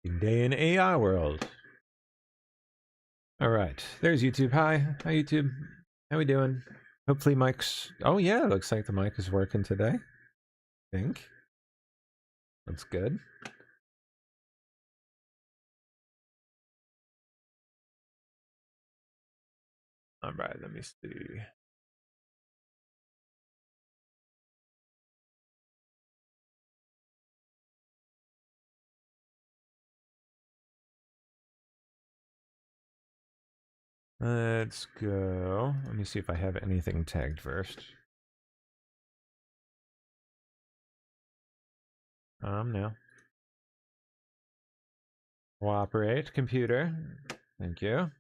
Day in AI world. All right, there's YouTube. Hi YouTube. How we doing? Hopefully mic's. Oh yeah, looks like the mic is working today. I think that's good. All right, let me see. Let's go. Let me see if I have anything tagged first. No. Cooperate, computer. Thank you.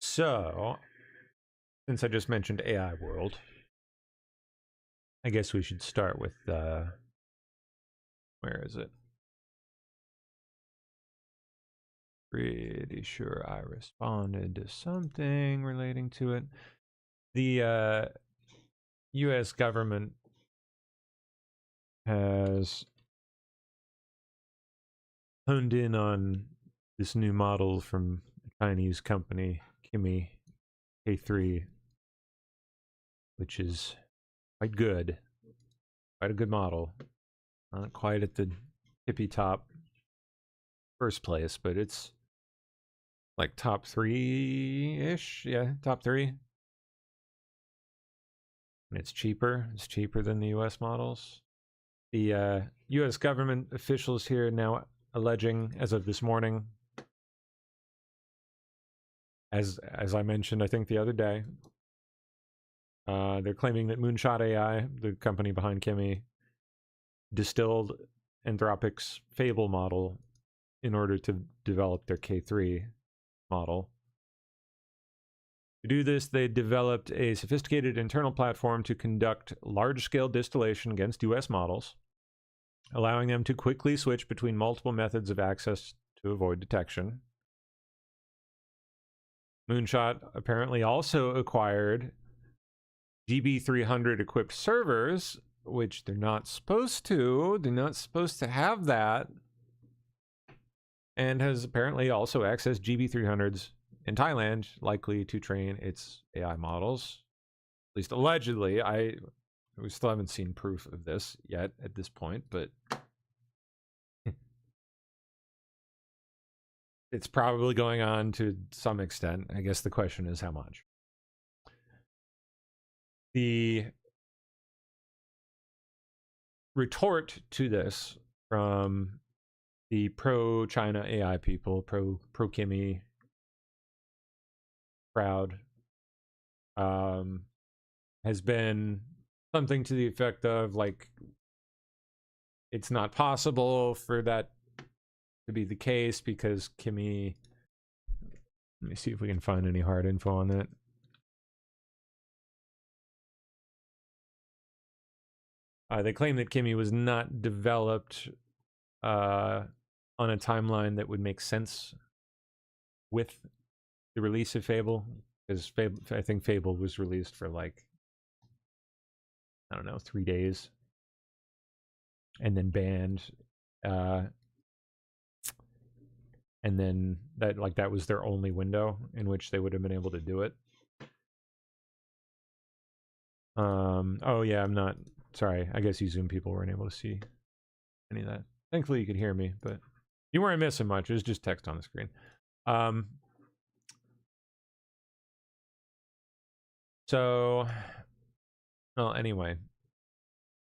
So, since I just mentioned AI world, I guess we should start with where is it? Pretty sure I responded to something relating to it. The US government has honed in on this new model from a Chinese company, Kimi K3, which is quite good. Quite a good model. Not quite at the tippy top first place, but it's like top 3-ish. Yeah, top 3. And it's cheaper. It's cheaper than the US models. The US government officials here now alleging, as of this morning, as I mentioned, I think the other day, they're claiming that Moonshot AI, the company behind Kimi, distilled Anthropic's Fable model in order to develop their K3 model. To do this, they developed a sophisticated internal platform to conduct large-scale distillation against US models, allowing them to quickly switch between multiple methods of access to avoid detection. Moonshot apparently also acquired GB300 equipped servers, which they're not supposed to. They're not supposed to have that. And has apparently also accessed GB300s in Thailand, likely to train its AI models. At least allegedly. We still haven't seen proof of this yet at this point, but it's probably going on to some extent. I guess the question is how much. The retort to this from the pro-China AI people, pro-Kimi crowd, has been something to the effect of, like, it's not possible for that to be the case because Kimi... Let me see if we can find any hard info on that. They claim that Kimi was not developed on a timeline that would make sense with the release of Fable, because I think Fable was released for, like, I don't know, 3 days, and then banned, and then that was their only window in which they would have been able to do it. Oh yeah, I'm not sorry. I guess you Zoom people weren't able to see any of that. Thankfully, you could hear me, but you weren't missing much. It was just text on the screen. So, well, anyway,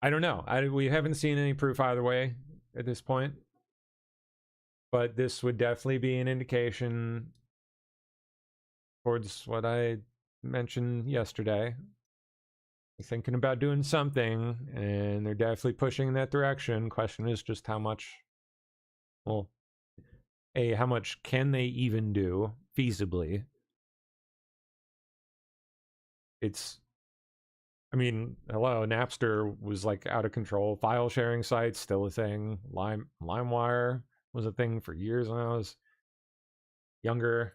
I don't know. We haven't seen any proof either way at this point, but this would definitely be an indication towards what I mentioned yesterday. They're thinking about doing something, and they're definitely pushing in that direction. Question is just how much. Well, how much can they even do feasibly? I mean, hello, Napster was like out of control. File sharing sites still a thing. LimeWire was a thing for years when I was younger.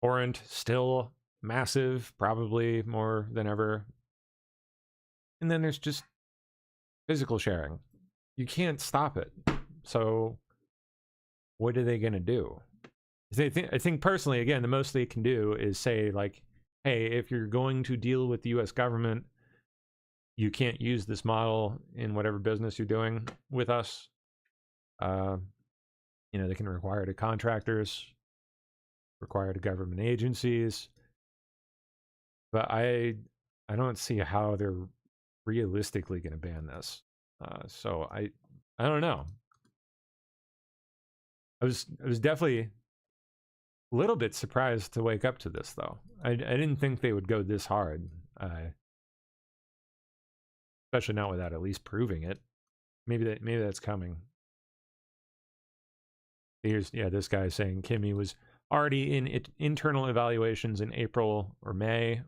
Torrent still massive, probably more than ever. And then there's just physical sharing. You can't stop it. So what are they going to do? I think personally, again, the most they can do is say, like, hey, if you're going to deal with the US government, you can't use this model in whatever business you're doing with us. You know, they can require it of contractors, require it of government agencies. But I don't see how they're realistically going to ban this. So I don't know. I was definitely a little bit surprised to wake up to this, though. I didn't think they would go this hard, especially not without at least proving it. Maybe that's coming. Here's this guy saying Kimi was already in internal evaluations in April or May,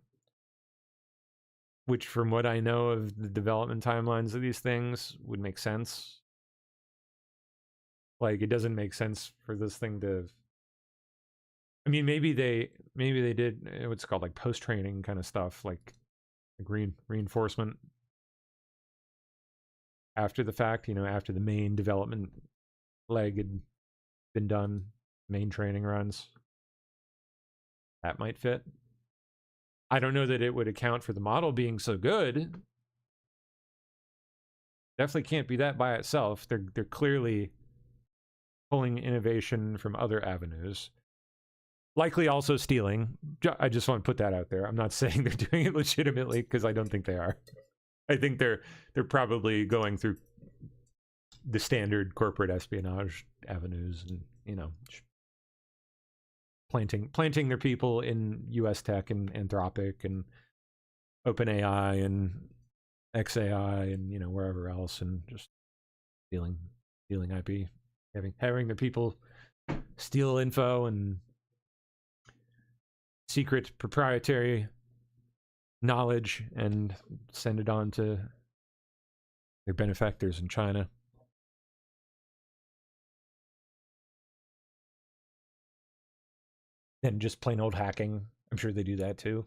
which, from what I know of the development timelines of these things, would make sense. Like, it doesn't make sense for this thing to, I mean, maybe they did what's called like post-training kind of stuff, like reinforcement after the fact, you know, after the main development leg had been done, main training runs. That might fit. I don't know that it would account for the model being so good. Definitely can't be that by itself. They're clearly pulling innovation from other avenues. Likely also stealing. I just want to put that out there. I'm not saying they're doing it legitimately, because I don't think they are. I think they're probably going through the standard corporate espionage avenues, and, you know, planting their people in US Tech and Anthropic and OpenAI and XAI and, you know, wherever else, and just stealing IP, having the people steal info and secret proprietary knowledge and send it on to their benefactors in China. And just plain old hacking. I'm sure they do that too.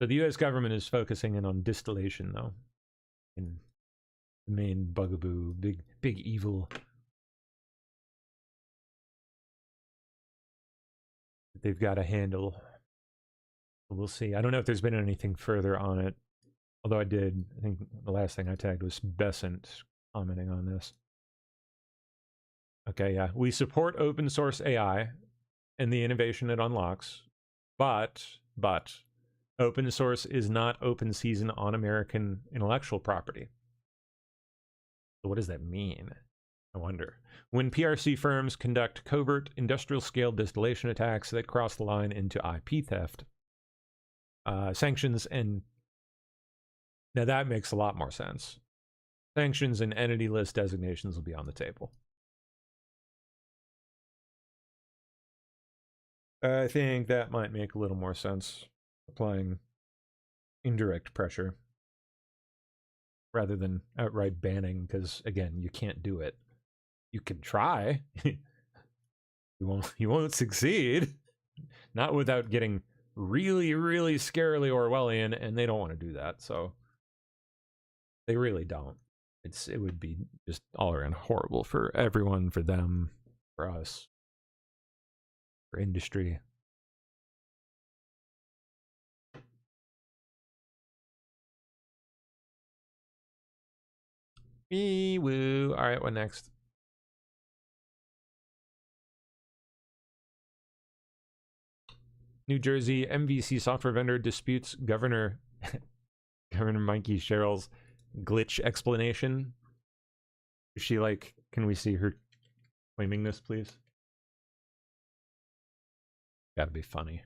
So the US government is focusing in on distillation, though, in the main bugaboo, big evil that they've got to handle. We'll see. I don't know if there's been anything further on it, although I think the last thing I tagged was Besant commenting on this. Okay, yeah. We support open source AI and the innovation it unlocks, but open source is not open season on American intellectual property. So what does that mean? I wonder. When PRC firms conduct covert industrial scale distillation attacks that cross the line into IP theft, sanctions and... Now that makes a lot more sense. Sanctions and entity list designations will be on the table. I think that might make a little more sense, applying indirect pressure rather than outright banning, because, again, you can't do it. You can try. You won't succeed. Not without getting really, really scarily Orwellian, and they don't want to do that, so they really don't. It would be just all around horrible for everyone, for them, for us, for industry. Woo. All right, what next? New Jersey MVC software vendor disputes Governor Mikey Sherrill's glitch explanation. Is she like, can we see her claiming this, please? Gotta be funny.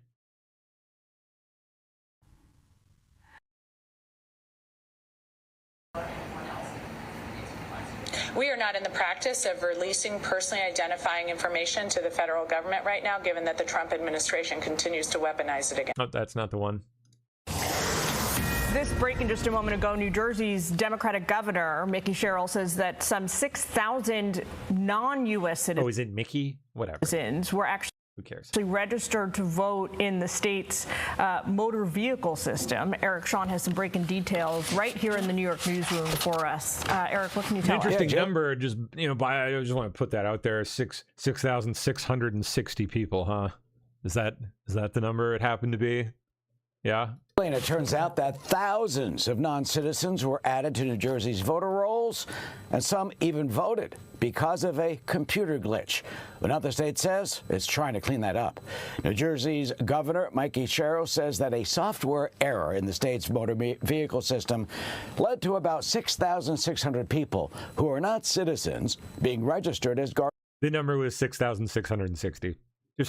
We are not in the practice of releasing personally identifying information to the federal government right now, given that the Trump administration continues to weaponize it again. No, that's not the one. This breaking just a moment ago, New Jersey's Democratic governor, Mickey Sherrill, says that some 6,000 non-U.S. citizens Oh, is it Mickey? Whatever. were actually Who cares? registered to vote in the state's motor vehicle system. Eric Shawn has some breaking details right here in the New York newsroom for us. Eric, what can you tell us? Interesting number. Just I just want to put that out there. 6,660 people, huh? Is that the number it happened to be? Yeah. And it turns out that thousands of non-citizens were added to New Jersey's voter rolls, and some even voted because of a computer glitch. But now the state says it's trying to clean that up. New Jersey's governor, Mickey Sherrill, says that a software error in the state's motor vehicle system led to about 6,600 people who are not citizens being registered as guardians. The number was 6,660. I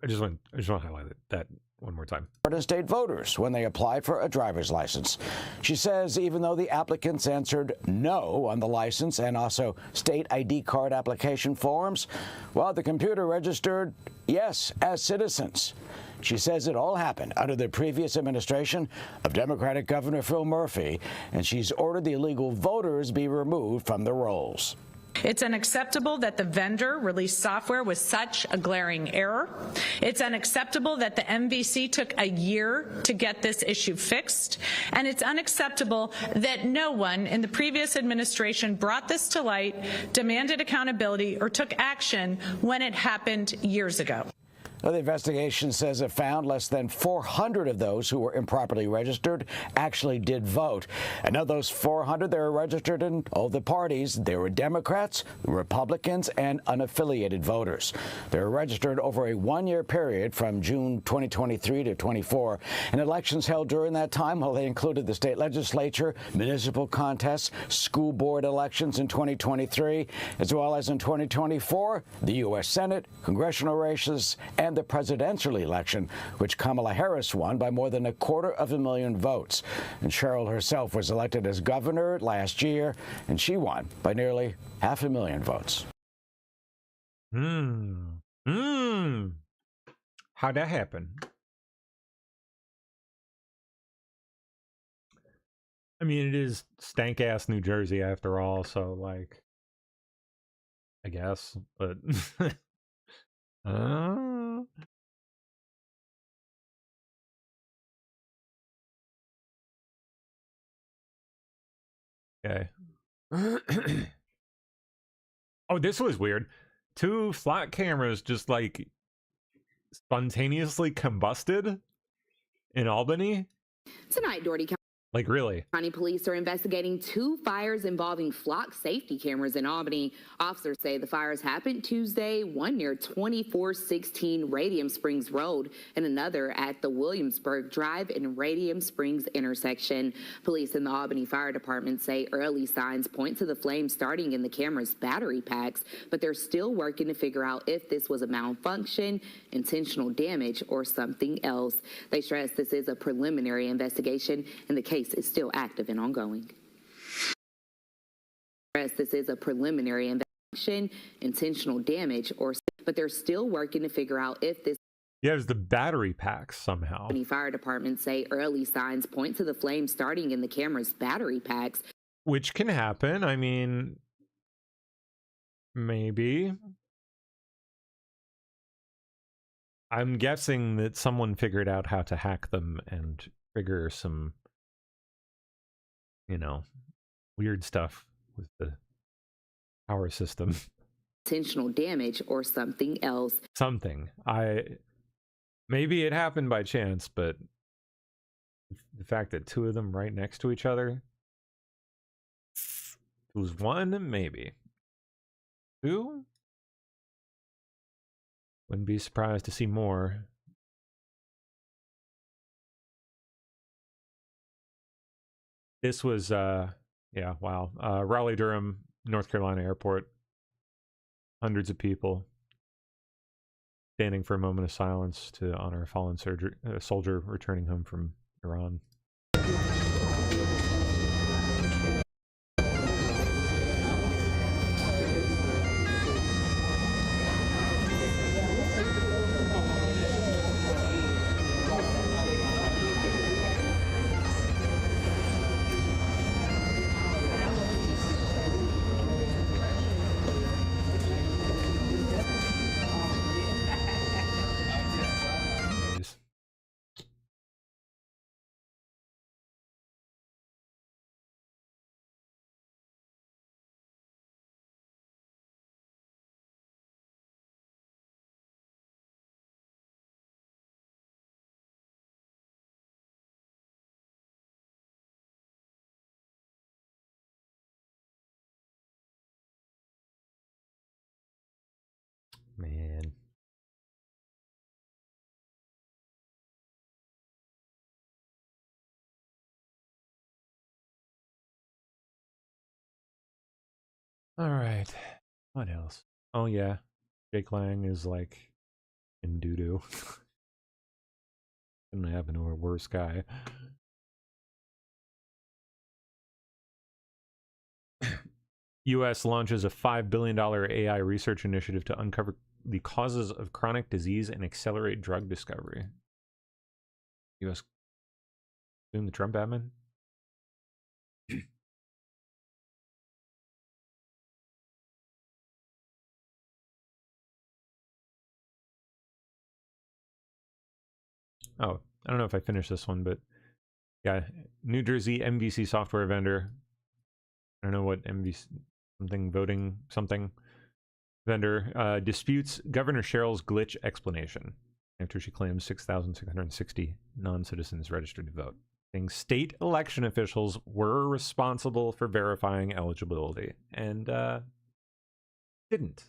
just want to highlight that one more time. State voters when they applied for a driver's license. She says even though the applicants answered no on the license and also state ID card application forms, well, the computer registered yes as citizens. She says it all happened under the previous administration of Democratic Governor Phil Murphy, and she's ordered the illegal voters be removed from the rolls. It's unacceptable that the vendor released software with such a glaring error. It's unacceptable that the MVC took a year to get this issue fixed. And it's unacceptable that no one in the previous administration brought this to light, demanded accountability, or took action when it happened years ago. Well, the investigation says it found less than 400 of those who were improperly registered actually did vote. And of those 400, they were registered in all the parties. They were Democrats, Republicans, and unaffiliated voters. They were registered over a one-year period from June 2023 to 24. And elections held during that time, well, they included the state legislature, municipal contests, school board elections in 2023, as well as in 2024, the U.S. Senate, congressional races, and the presidential election, which Kamala Harris won by more than 250,000 votes. And Sherrill herself was elected as governor last year, and she won by nearly 500,000 votes. How'd that happen? I mean, it is stank-ass New Jersey after all, so, like, I guess, but... Okay. Oh, this was weird. 2 flat cameras just like spontaneously combusted in Albany. Tonight, Doherty Like, really? County police are investigating 2 fires involving flock safety cameras in Albany. Officers say the fires happened Tuesday, one near 2416 Radium Springs Road and another at the Williamsburg Drive and Radium Springs intersection. Police in the Albany Fire Department say early signs point to the flames starting in the camera's battery packs, but they're still working to figure out if this was a malfunction, intentional damage, or something else. They stress this is a preliminary investigation and the case is still active and ongoing. This is a preliminary investigation, intentional damage, but they're still working to figure out if this. Yeah, it was the battery packs somehow. The fire department say early signs point to the flames starting in the camera's battery packs. Which can happen. I mean, maybe. I'm guessing that someone figured out how to hack them and trigger some, weird stuff with the power system. Intentional damage or something else. Something. Maybe it happened by chance, but the fact that 2 of them right next to each other. It was 1, maybe. 2? Wouldn't be surprised to see more. This was, wow. Raleigh-Durham, North Carolina Airport. Hundreds of people standing for a moment of silence to honor a fallen soldier returning home from Iran. man. All right. What else? Oh yeah, Jake Lang is like in doo doo. Couldn't happen to a worse guy. U.S. launches a $5 billion AI research initiative to uncover the causes of chronic disease and accelerate drug discovery. U.S. doing the Trump admin? Oh, I don't know if I finished this one, but yeah, New Jersey MVC software vendor. I don't know what MVC something voting something vendor disputes Governor Cheryl's glitch explanation after she claims 6,660 non-citizens registered to vote, saying state election officials were responsible for verifying eligibility and didn't,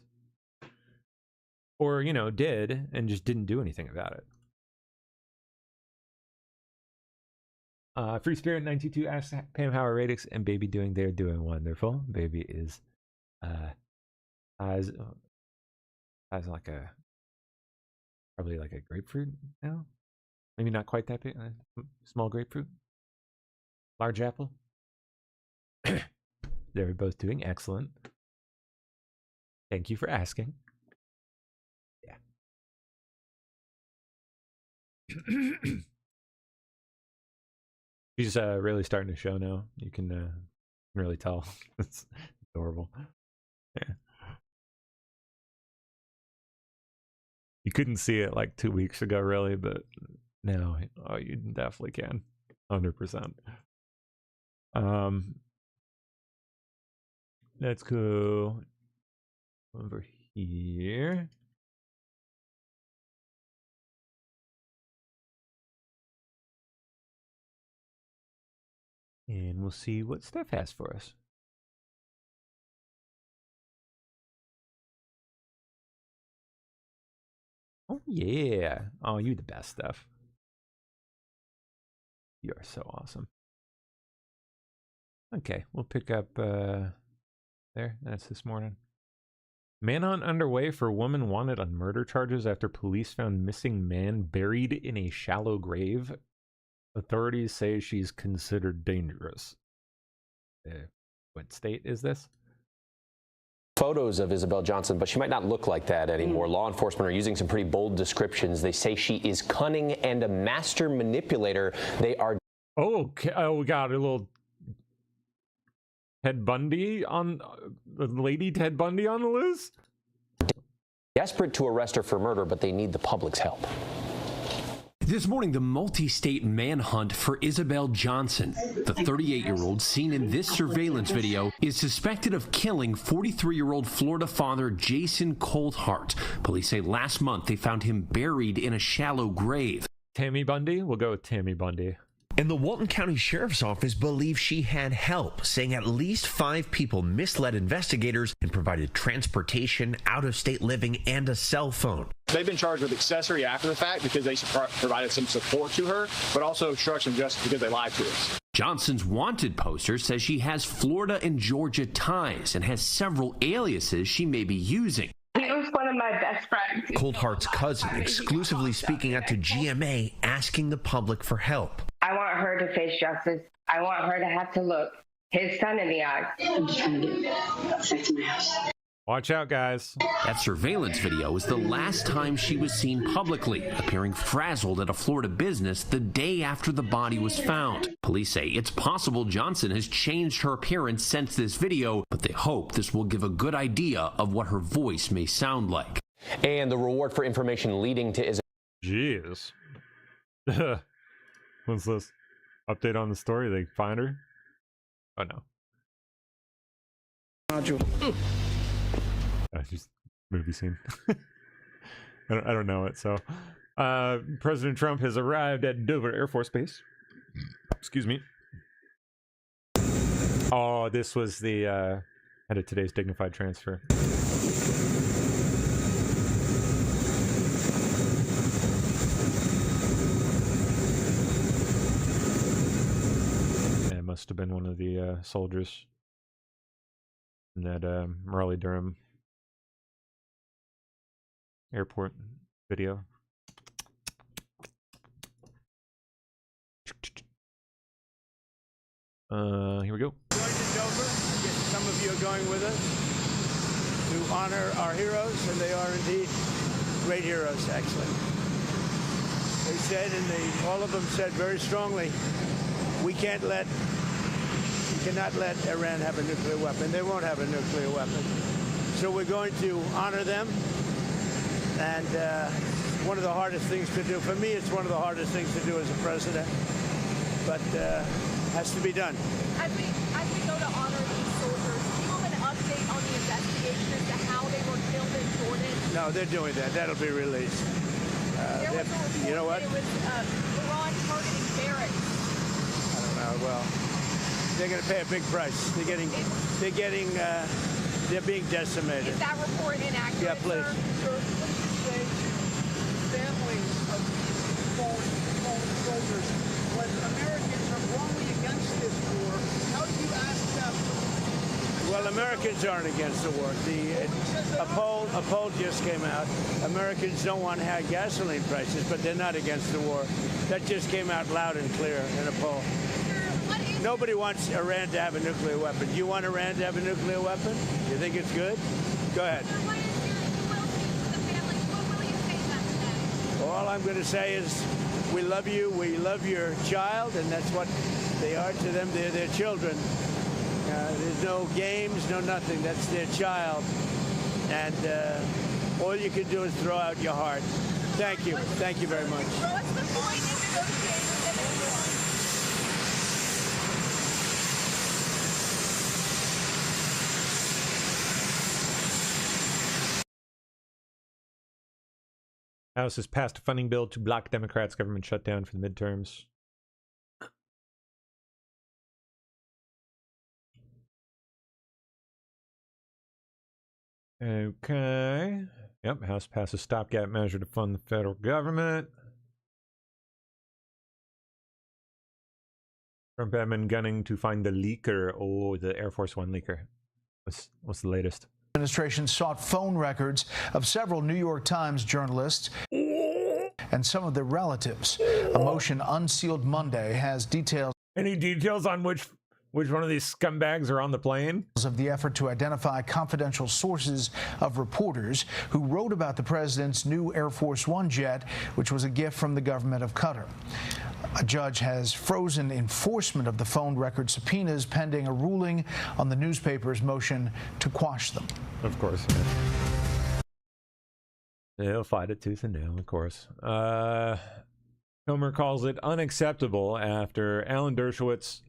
or did and just didn't do anything about it. Free Spirit 922 asks Pam how are Radix and Baby doing? They're doing wonderful. Baby is as like a probably like a grapefruit now. Maybe not quite that big. Small grapefruit, large apple. They're both doing excellent. Thank you for asking. Yeah. She's really starting to show now. You can really tell. It's adorable. Yeah. You couldn't see it like 2 weeks ago, really, but now you definitely can. 100%. Let's go over here. And we'll see what Steph has for us. Oh, yeah. Oh, you're the best, Steph. You are so awesome. Okay, we'll pick up there. That's this morning. Manhunt underway for woman wanted on murder charges after police found missing man buried in a shallow grave. Authorities say she's considered dangerous. What state is this? Photos of Isabel Johnson, but she might not look like that anymore. Law enforcement are using some pretty bold descriptions. They say she is cunning and a master manipulator. They are... Oh, okay. Oh, we got a little Ted Bundy on... Lady Ted Bundy on the loose? desperate to arrest her for murder, but they need the public's help. This morning, the multi-state manhunt for Isabel Johnson. The 38-year-old seen in this surveillance video is suspected of killing 43-year-old Florida father Jason Coulthart. Police say last month they found him buried in a shallow grave. Tammy Bundy? We'll go with Tammy Bundy. And the Walton County Sheriff's Office believes she had help, saying at least 5 people misled investigators and provided transportation, out-of-state living, and a cell phone. They've been charged with accessory after the fact because they provided some support to her, but also obstruction just because they lied to us. Johnson's wanted poster says she has Florida and Georgia ties and has several aliases she may be using. He was one of my best friends. Coulthart's cousin exclusively speaking out to GMA, asking the public for help. I want her to face justice. I want her to have to look his son in the eye. I'm just trying to get back to my house. Watch out, guys. That surveillance video is the last time she was seen publicly, appearing frazzled at a Florida business the day after the body was found. Police say it's possible Johnson has changed her appearance since this video, but they hope this will give a good idea of what her voice may sound like. And the reward for information leading to Isabel. Jeez. What's this? Update on the story? They find her? Oh, no. Just movie scene. I don't know it. So, President Trump has arrived at Dover Air Force Base. Excuse me. Oh, this was the head of today's dignified transfer. Must have been one of the soldiers in that Raleigh-Durham airport video. Here we go. Going to Dover. I guess some of you are going with us to honor our heroes, and they are indeed great heroes, actually. They said, and all of them said very strongly, we cannot let Iran have a nuclear weapon. They won't have a nuclear weapon. So we're going to honor them. And one of the hardest things to do, for me, it's one of the hardest things to do as a president, but has to be done. As we go to honor these soldiers, do you have an update on the investigation as to how they were killed in Jordan? No, they're doing that. That'll be released. You know what? It was Iran targeting barracks. I don't know. Well, they're going to pay a big price. They're being decimated. Is that report inaccurate? Yeah, please. Sir, let's just say families of these fallen soldiers, when Americans are wrongly against this war, how do you ask them? Well, Americans aren't against the war. A poll just came out. Americans don't want high gasoline prices, but they're not against the war. That just came out loud and clear in a poll. Nobody wants Iran to have a nuclear weapon. You want Iran to have a nuclear weapon? You think it's good? Go ahead. All I'm going to say is we love you. We love your child, and that's what they are to them. They're their children. There's no games, no nothing. That's their child. And all you can do is throw out your heart. Thank you. Thank you very much. What's the point in negotiating? House has passed a funding bill to block Democrats' government shutdown for the midterms. Okay. Yep, House passes stopgap measure to fund the federal government. Trump admin gunning to find the leaker. Oh, the Air Force One leaker. What's the latest? Administration sought phone records of several New York Times journalists and some of their relatives. A motion unsealed Monday has details. Any details on which one of these scumbags are on the plane? Of the effort to identify confidential sources of reporters who wrote about the president's new Air Force One jet, which was a gift from the government of Qatar. A judge has frozen enforcement of the phone record subpoenas pending a ruling on the newspaper's motion to quash them. Of course. They'll fight it tooth and nail, of course. Comer calls it unacceptable after Alan Dershowitz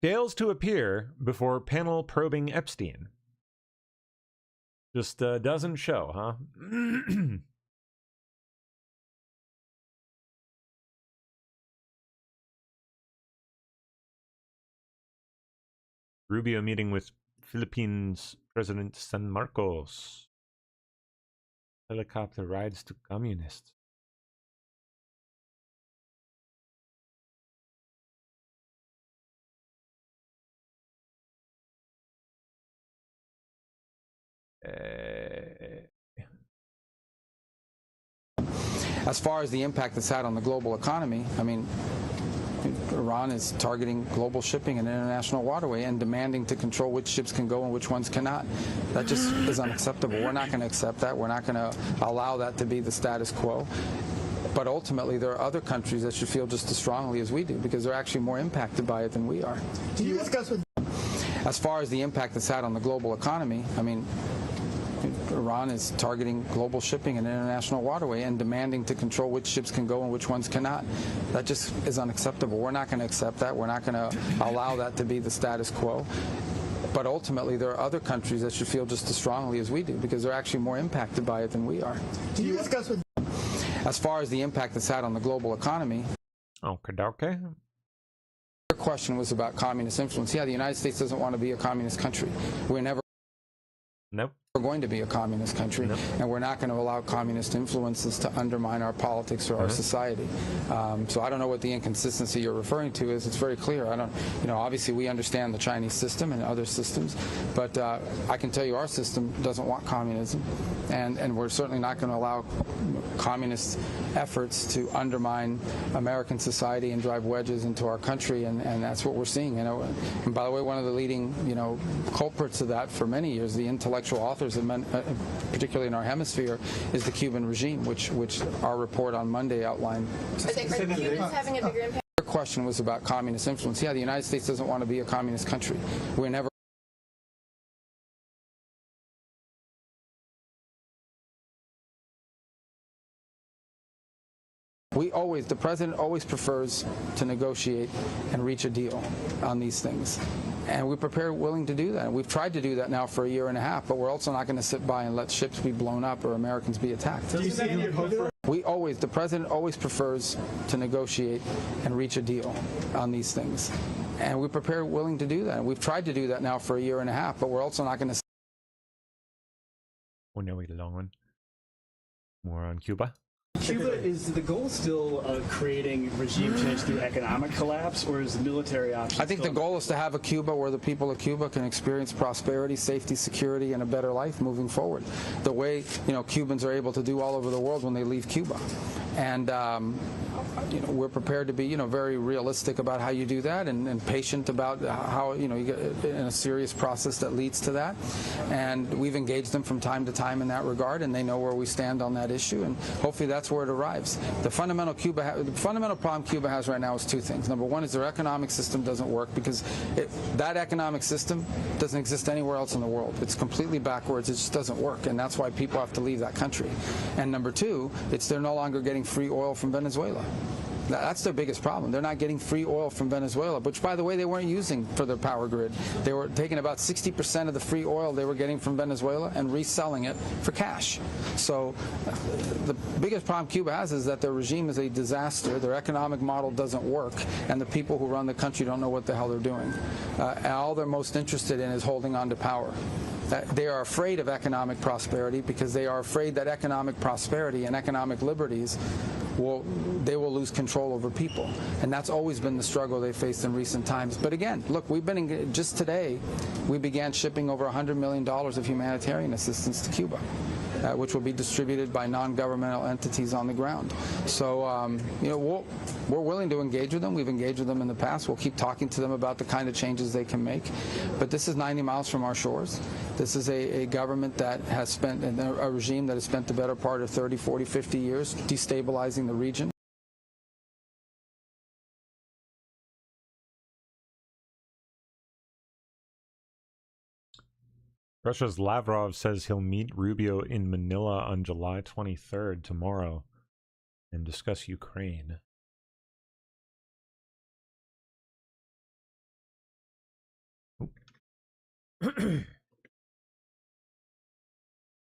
fails to appear before panel probing Epstein. Just doesn't show, huh? Rubio meeting with Philippines President San Marcos. Helicopter rides to communists. As far as the impact it's had on the global economy, I mean, Iran is targeting global shipping and international waterway and demanding to control which ships can go and which ones cannot. That just is unacceptable. We're not going to accept that. We're not going to allow that to be the status quo. But ultimately, there are other countries that should feel just as strongly as we do because they're actually more impacted by it than we are. Can you discuss with? As far as the impact it's had on the global economy, I mean, Iran is targeting global shipping and international waterway and demanding to control which ships can go and which ones cannot. That just is unacceptable. We're not going to accept that. We're not going to allow that to be the status quo. But ultimately, there are other countries that should feel just as strongly as we do because they're actually more impacted by it than we are. Can you discuss with? As far as the impact it's had on the global economy. Okay. Your question was about communist influence. Yeah, the United States doesn't want to be a communist country. We're never. Nope. We're going to be a communist country, and we're not going to allow communist influences to undermine our politics or our society. So I don't know what the inconsistency you're referring to is. It's very clear. Obviously we understand the Chinese system and other systems, but I can tell you our system doesn't want communism, and we're certainly not going to allow communist efforts to undermine American society and drive wedges into our country, and that's what we're seeing. And by the way, one of the leading culprits of that for many years, the intellectual authors, particularly in our hemisphere, is the Cuban regime, which our report on Monday outlined. Are Cubans having a bigger impact? Your question was about communist influence. Yeah, the United States doesn't want to be a communist country. We're never. The president always prefers to negotiate and reach a deal on these things. And we're prepared, willing to do that. We've tried to do that now for a year and a half, but we're also not going to sit by and let ships be blown up or Americans be attacked. The president always prefers to negotiate and reach a deal on these things. And we're prepared, willing to do that. We've tried to do that now for a year and a half, but we're also not going to. Well, now we get a long one. More on Cuba. Cuba, is the goal still creating regime change through economic collapse, or is the military option? I think the goal is to have a Cuba where the people of Cuba can experience prosperity, safety, security, and a better life moving forward. The way Cubans are able to do all over the world when they leave Cuba, and we're prepared to be very realistic about how you do that, and patient about how you get in a serious process that leads to that. And we've engaged them from time to time in that regard, and they know where we stand on that issue, and hopefully that's where it arrives. The fundamental problem Cuba has right now is two things. Number one is their economic system doesn't work because that economic system doesn't exist anywhere else in the world. It's completely backwards. It just doesn't work, and that's why people have to leave that country. And number two, they're no longer getting free oil from Venezuela. That's their biggest problem. They're not getting free oil from Venezuela, which, by the way, they weren't using for their power grid. They were taking about 60% of the free oil they were getting from Venezuela and reselling it for cash. So the biggest problem Cuba has is that their regime is a disaster, their economic model doesn't work, and the people who run the country don't know what the hell they're doing. And all they're most interested in is holding on to power. They are afraid of economic prosperity because they are afraid that economic prosperity and economic liberties they will lose control over people. And that's always been the struggle they faced in recent times. But again, look, just today, we began shipping over $100 million of humanitarian assistance to Cuba, which will be distributed by non-governmental entities on the ground. So, we're willing to engage with them. We've engaged with them in the past. We'll keep talking to them about the kind of changes they can make. But this is 90 miles from our shores. This is a government that has spent, a regime that has spent the better part of 30, 40, 50 years destabilizing the region. Russia's Lavrov says he'll meet Rubio in Manila on July 23rd, tomorrow, and discuss Ukraine.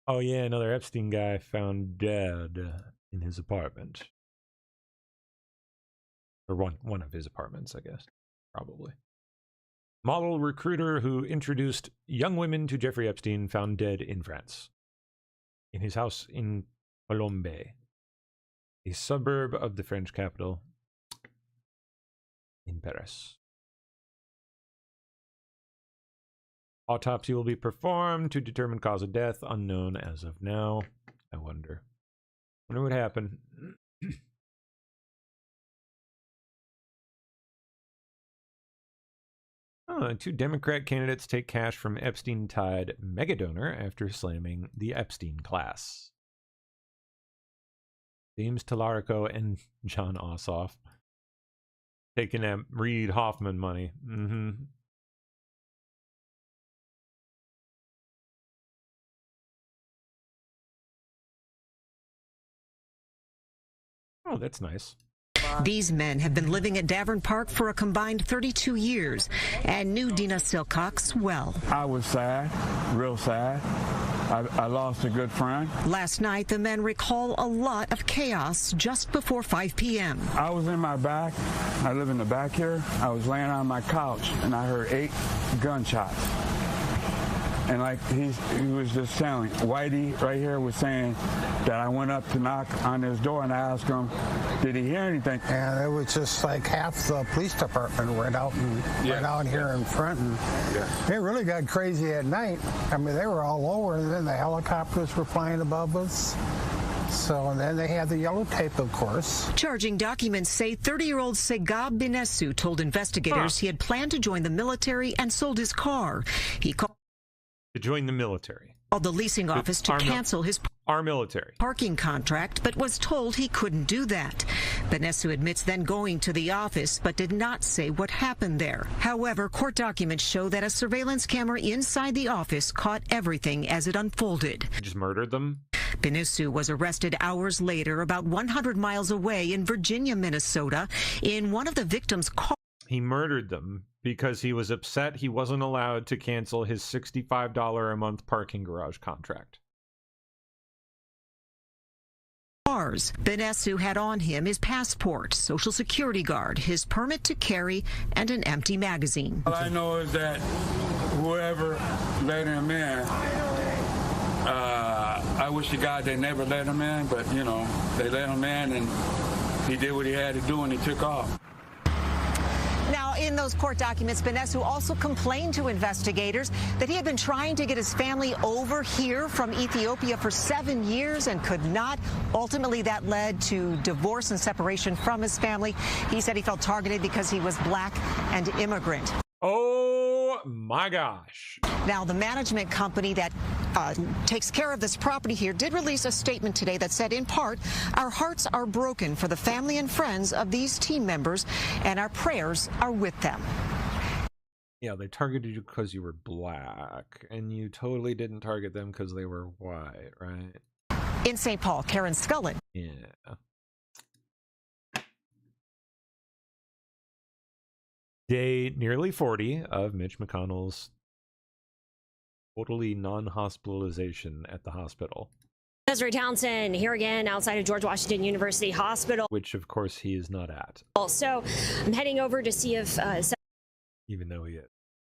Oh yeah, another Epstein guy found dead in his apartment. Or one of his apartments, I guess. Probably. Model recruiter who introduced young women to Jeffrey Epstein found dead in France. In his house in Colombes, a suburb of the French capital, in Paris. Autopsy will be performed to determine cause of death, unknown as of now. I wonder what happened. Two Democrat candidates take cash from Epstein-tied megadonor after slamming the Epstein class. James Talarico and John Ossoff taking that Reid Hoffman money. Oh, that's nice. These men have been living at Davern Park for a combined 32 years and knew Dina Silcox well. I was sad, real sad. I lost a good friend. Last night, the men recall a lot of chaos just before 5 p.m. I was in my back. I live in the back here. I was laying on my couch, and I heard 8 gunshots. And like he was just telling, Whitey right here was saying that I went up to knock on his door and I asked him, did he hear anything? And it was just like half the police department went out here in front, and it really got crazy at night. I mean, they were all over, and then the helicopters were flying above us. So, and then they had the yellow tape, of course. Charging documents say 30-year-old Segab Binesu told investigators he had planned to join the military and sold his car. He called to join the military. Called the leasing office to cancel his military parking contract, but was told he couldn't do that. Binesu admits then going to the office, but did not say what happened there. However, court documents show that a surveillance camera inside the office caught everything as it unfolded. He just murdered them. Binesu was arrested hours later, about 100 miles away in Virginia, Minnesota, in one of the victims' cars. He murdered them because he was upset he wasn't allowed to cancel his $65 a month parking garage contract. Binesu had on him his passport, social security card, his permit to carry, and an empty magazine. All I know is that whoever let him in, I wish to God they never let him in, but, you know, they let him in and he did what he had to do and he took off. Now, in those court documents, Binesu also complained to investigators that he had been trying to get his family over here from Ethiopia for 7 years and could not. Ultimately, that led to divorce and separation from his family. He said he felt targeted because he was black and immigrant. Oh, my gosh. Now, the management company that takes care of this property here did release a statement today that said, in part, our hearts are broken for the family and friends of these team members, and our prayers are with them. Yeah, they targeted you because you were black, and you totally didn't target them because they were white, right? In St. Paul, Karen Scullin. Yeah. Day nearly 40 of Mitch McConnell's totally non-hospitalization at the hospital. Desiree Townsend here again outside of George Washington University Hospital. Which, of course, he is not at. So I'm heading over to see if... even though he is.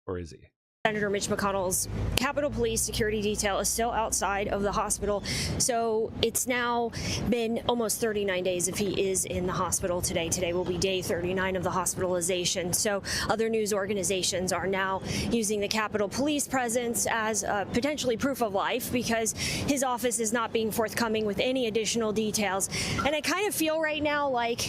Or is he? Senator Mitch McConnell's Capitol Police security detail is still outside of the hospital. So it's now been almost 39 days if he is in the hospital today. Today will be day 39 of the hospitalization. So other news organizations are now using the Capitol Police presence as potentially proof of life because his office is not being forthcoming with any additional details. And I kind of feel right now like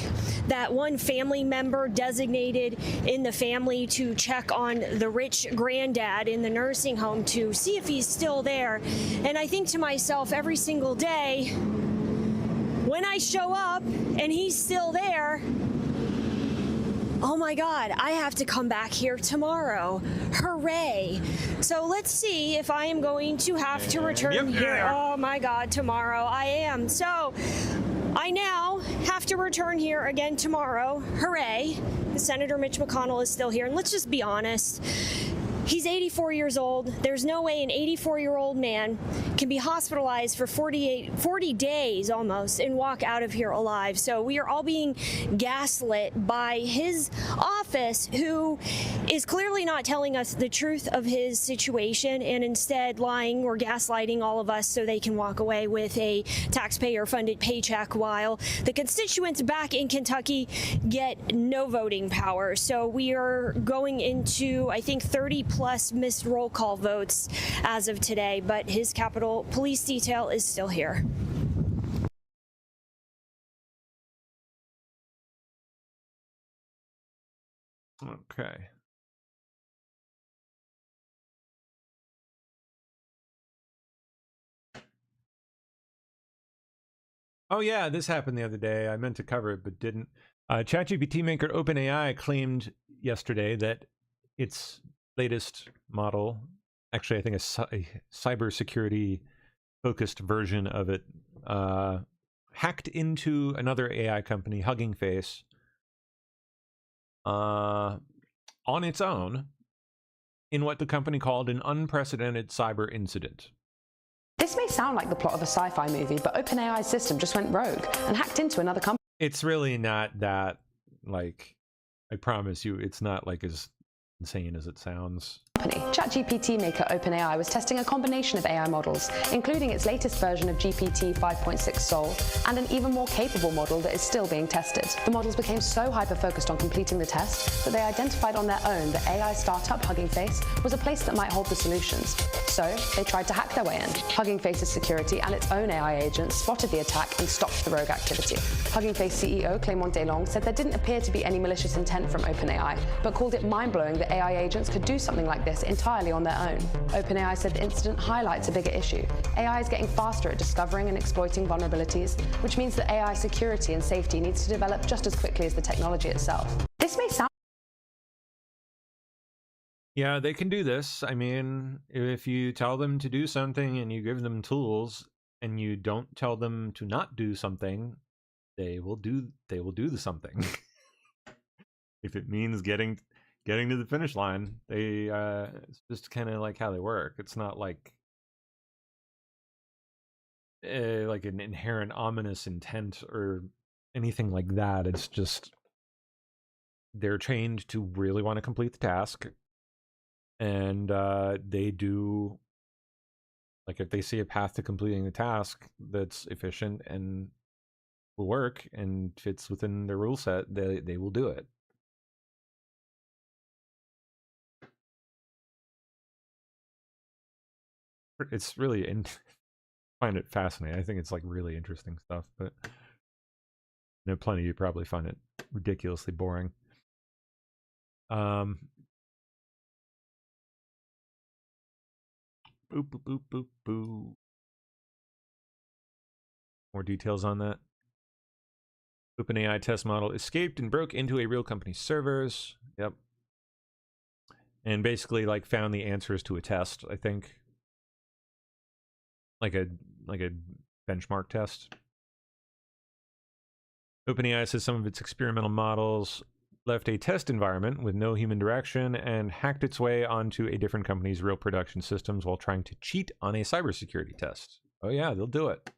that one family member designated in the family to check on the rich granddad in the nursing home to see if he's still there. And I think to myself every single day, when I show up and he's still there, oh my God, I have to come back here tomorrow. Hooray. So let's see if I am going to have to return here. Oh my God, tomorrow I am. So I now have to return here again tomorrow. Hooray. Senator Mitch McConnell is still here. And let's just be honest. He's 84 years old. There's no way an 84-year-old man can be hospitalized for 40 days almost and walk out of here alive. So we are all being gaslit by his office, who is clearly not telling us the truth of his situation and instead lying or gaslighting all of us so they can walk away with a taxpayer-funded paycheck while the constituents back in Kentucky get no voting power. So we are going into, I think, 30-plus missed roll call votes as of today, but his Capitol Police detail is still here. Okay. Oh yeah, this happened the other day. I meant to cover it, but didn't. ChatGPT maker OpenAI claimed yesterday that its latest model, actually I think a cybersecurity focused version of it, hacked into another AI company, Hugging Face, on its own in what the company called an unprecedented cyber incident. This may sound like the plot of a sci-fi movie, but OpenAI's system just went rogue and hacked into another company. It's really not that, like, I promise you, it's not like as insane as it sounds. company. ChatGPT maker OpenAI was testing a combination of AI models, including its latest version of GPT 5.6 Sol, and an even more capable model that is still being tested. The models became so hyper-focused on completing the test that they identified on their own that AI startup Hugging Face was a place that might hold the solutions. So they tried to hack their way in. Hugging Face's security and its own AI agents spotted the attack and stopped the rogue activity. Hugging Face CEO Clément Delong said there didn't appear to be any malicious intent from OpenAI, but called it mind-blowing that AI agents could do something like this entirely on their own. OpenAI said the incident highlights a bigger issue. AI is getting faster at discovering and exploiting vulnerabilities, which means that AI security and safety needs to develop just as quickly as the technology itself. This may sound... Yeah, they can do this. I mean, if you tell them to do something and you give them tools and you don't tell them to not do something, they will do the something. If it means getting to the finish line, it's just kind of like how they work. It's not like an inherent ominous intent or anything like that. It's just they're trained to really want to complete the task, and they do, like, if they see a path to completing the task that's efficient and will work and fits within their rule set, they will do it. It's really, I find it fascinating. I think it's like really interesting stuff, but I know plenty of you probably find it ridiculously boring. Boop, boop, boop, boop, boop. More details on that. OpenAI test model escaped and broke into a real company's servers. Yep. And basically, like, found the answers to a test, I think. Like a benchmark test. OpenAI says some of its experimental models left a test environment with no human direction and hacked its way onto a different company's real production systems while trying to cheat on a cybersecurity test. Oh yeah, they'll do it.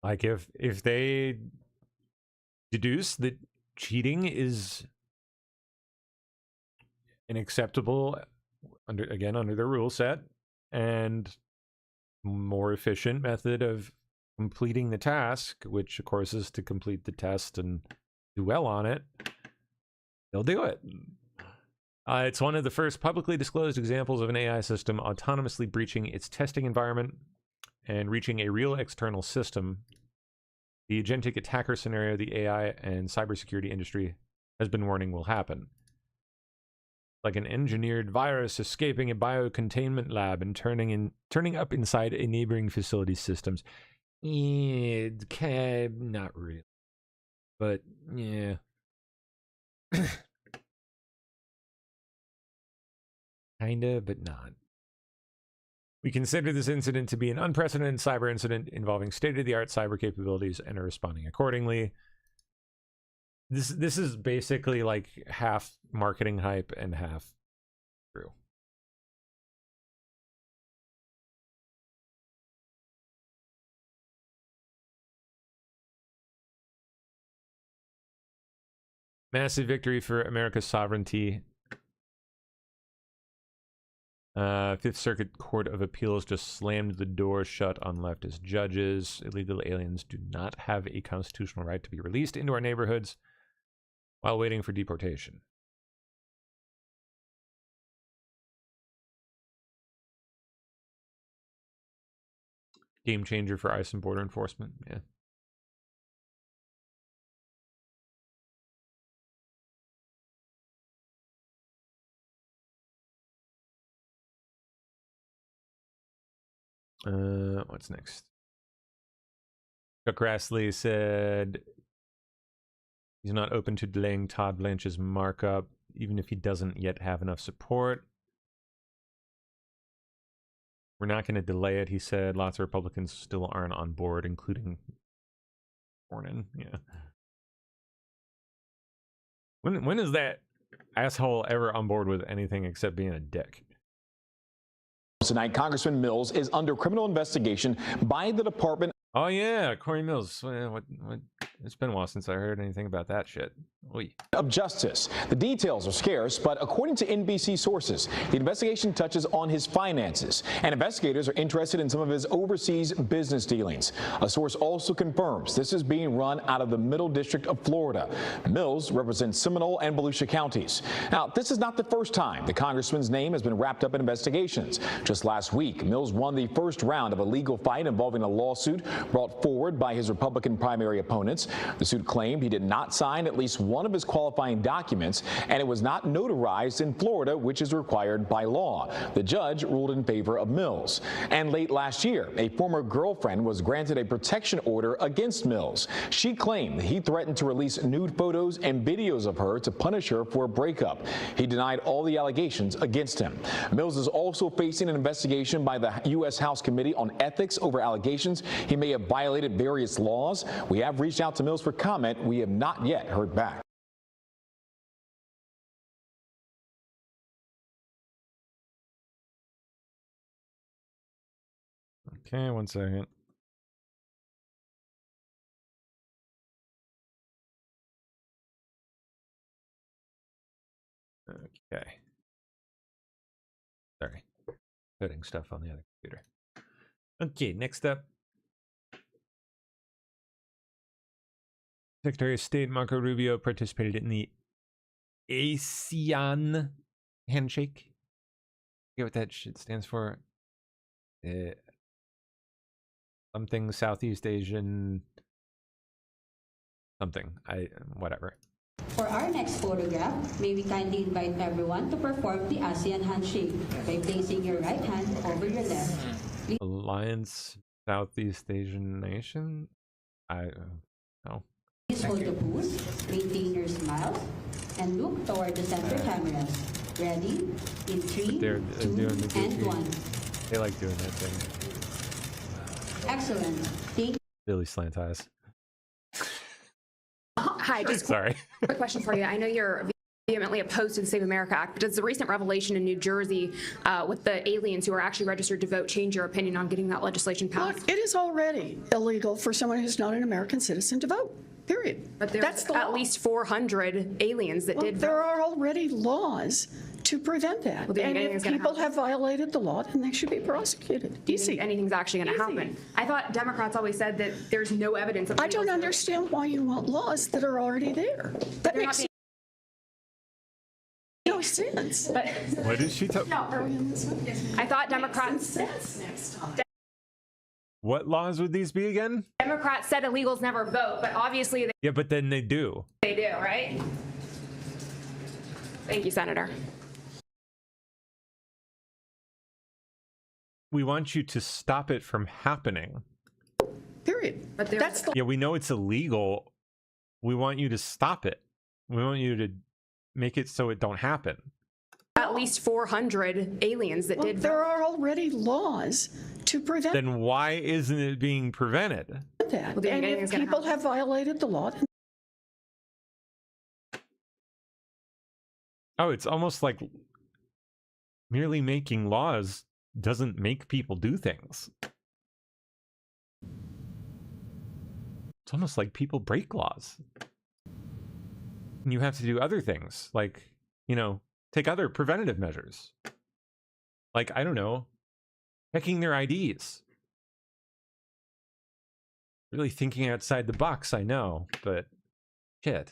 Like, if they deduce that cheating is an acceptable, under their rule set, and more efficient method of completing the task, which of course is to complete the test and do well on it, they'll do it. It's one of the first publicly disclosed examples of an AI system autonomously breaching its testing environment and reaching a real external system. The agentic attacker scenario the AI and cybersecurity industry has been warning will happen. Like an engineered virus escaping a biocontainment lab and turning up inside a neighboring facility's systems. Not really. But, yeah. Kinda, but not. We consider this incident to be an unprecedented cyber incident involving state-of-the-art cyber capabilities and are responding accordingly. This is basically like half marketing hype and half true. Massive victory for America's sovereignty. Fifth Circuit Court of Appeals just slammed the door shut on leftist judges. Illegal aliens do not have a constitutional right to be released into our neighborhoods while waiting for deportation. Game changer for ICE and border enforcement. Yeah. What's next? Chuck Grassley said he's not open to delaying Todd Blanche's markup, even if he doesn't yet have enough support. We're not going to delay it, he said. Lots of Republicans still aren't on board, including Cornyn. Yeah. When is that asshole ever on board with anything except being a dick? Tonight, Congressman Mills is under criminal investigation by the Department. Oh yeah, Corey Mills. What? It's been a while since I heard anything about that shit. of justice. The details are scarce, but according to NBC sources, the investigation touches on his finances, and investigators are interested in some of his overseas business dealings. A source also confirms this is being run out of the Middle District of Florida. Mills represents Seminole and Volusia counties. Now, this is not the first time the congressman's name has been wrapped up in investigations. Just last week, Mills won the first round of a legal fight involving a lawsuit brought forward by his Republican primary opponents. The suit claimed he did not sign at least one of his qualifying documents, and it was not notarized in Florida, which is required by law. The judge ruled in favor of Mills. And late last year, a former girlfriend was granted a protection order against Mills. She claimed he threatened to release nude photos and videos of her to punish her for a breakup. He denied all the allegations against him. Mills is also facing an investigation by the U.S. House Committee on Ethics over allegations he may have violated various laws. We have reached out to Mills for comment. We have not yet heard back. Okay, 1 second. Okay. Sorry. Putting stuff on the other computer. Okay, next up. Secretary of State Marco Rubio participated in the ASEAN handshake. I forget what that shit stands for. Something Southeast Asian something. Whatever. For our next photograph, may we kindly invite everyone to perform the ASEAN handshake by placing your right hand over your left. Alliance Southeast Asian Nation? I don't know. Please hold the pose, maintain your smile, and look toward the center cameras. Ready? In 3, 2, and 1. They like doing that thing. Excellent. Thank you. Billy Slant Eyes. Hi, just sorry. Quick question for you. I know you're vehemently opposed to the Save America Act, but does the recent revelation in New Jersey with the aliens who are actually registered to vote change your opinion on getting that legislation passed? Look, it is already illegal for someone who's not an American citizen to vote. Period. But there's at least 400 aliens that did vote. There are already laws to prevent that. Well, and if people have violated the law, then they should be prosecuted. Easy. Anything's actually going to happen. I thought Democrats always said that there's no evidence of. I don't understand why you want laws that are already there. That makes no sense. But what did she tell? I thought Democrats. What laws would these be again? Democrats said illegals never vote, but obviously they. Yeah, but then they do. They do, right? Thank you, Senator. We want you to stop it from happening. Period. But that's the. Yeah, we know it's illegal. We want you to stop it. We want you to make it so it don't happen. At least 400 aliens that did vote. There are already laws to prevent. Then why isn't it being prevented? That. And if people have violated the law. Oh, it's almost like merely making laws doesn't make people do things. It's almost like people break laws. And you have to do other things, like, you know, take other preventative measures. Like, I don't know, checking their IDs. Really thinking outside the box, I know, but shit.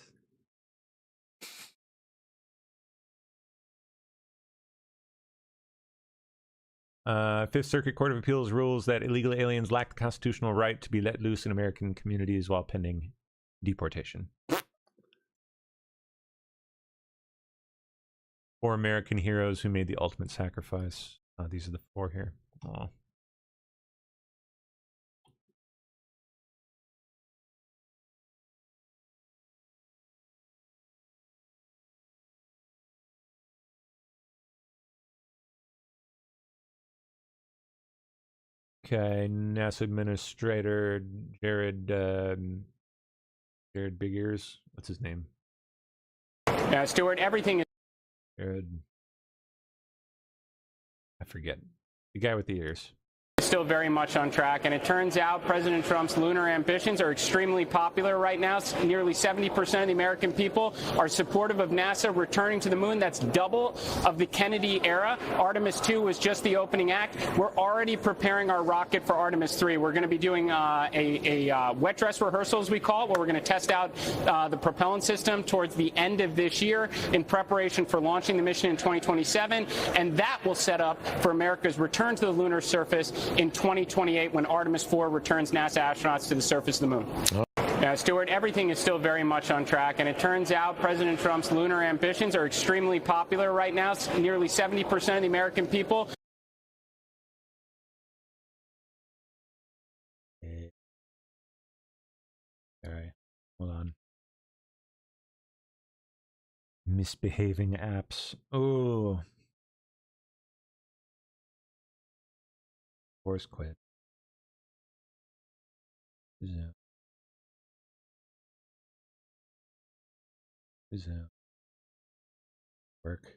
Fifth Circuit Court of Appeals rules that illegal aliens lack the constitutional right to be let loose in American communities while pending deportation. 4 American heroes who made the ultimate sacrifice. These are the 4 here. Aww. Okay, NASA Administrator Jared Big Ears. What's his name? Stuart, everything is... Jared... I forget. The guy with the ears. still very much on track, and it turns out President Trump's lunar ambitions are extremely popular right now. Nearly 70% of the American people are supportive of NASA returning to the moon. That's double of the Kennedy era. Artemis 2 was just the opening act. We're already preparing our rocket for Artemis 3. We're going to be doing a wet dress rehearsal, as we call it, where we're going to test out the propellant system towards the end of this year in preparation for launching the mission in 2027, and that will set up for America's return to the lunar surface in 2028 when Artemis 4 returns NASA astronauts to the surface of the moon. Stuart, everything is still very much on track, and it turns out President Trump's lunar ambitions are extremely popular right now. Nearly 70% of the American people. All right, hold on. Misbehaving apps. Oh. Force quit. Zoom. Zoom. Work.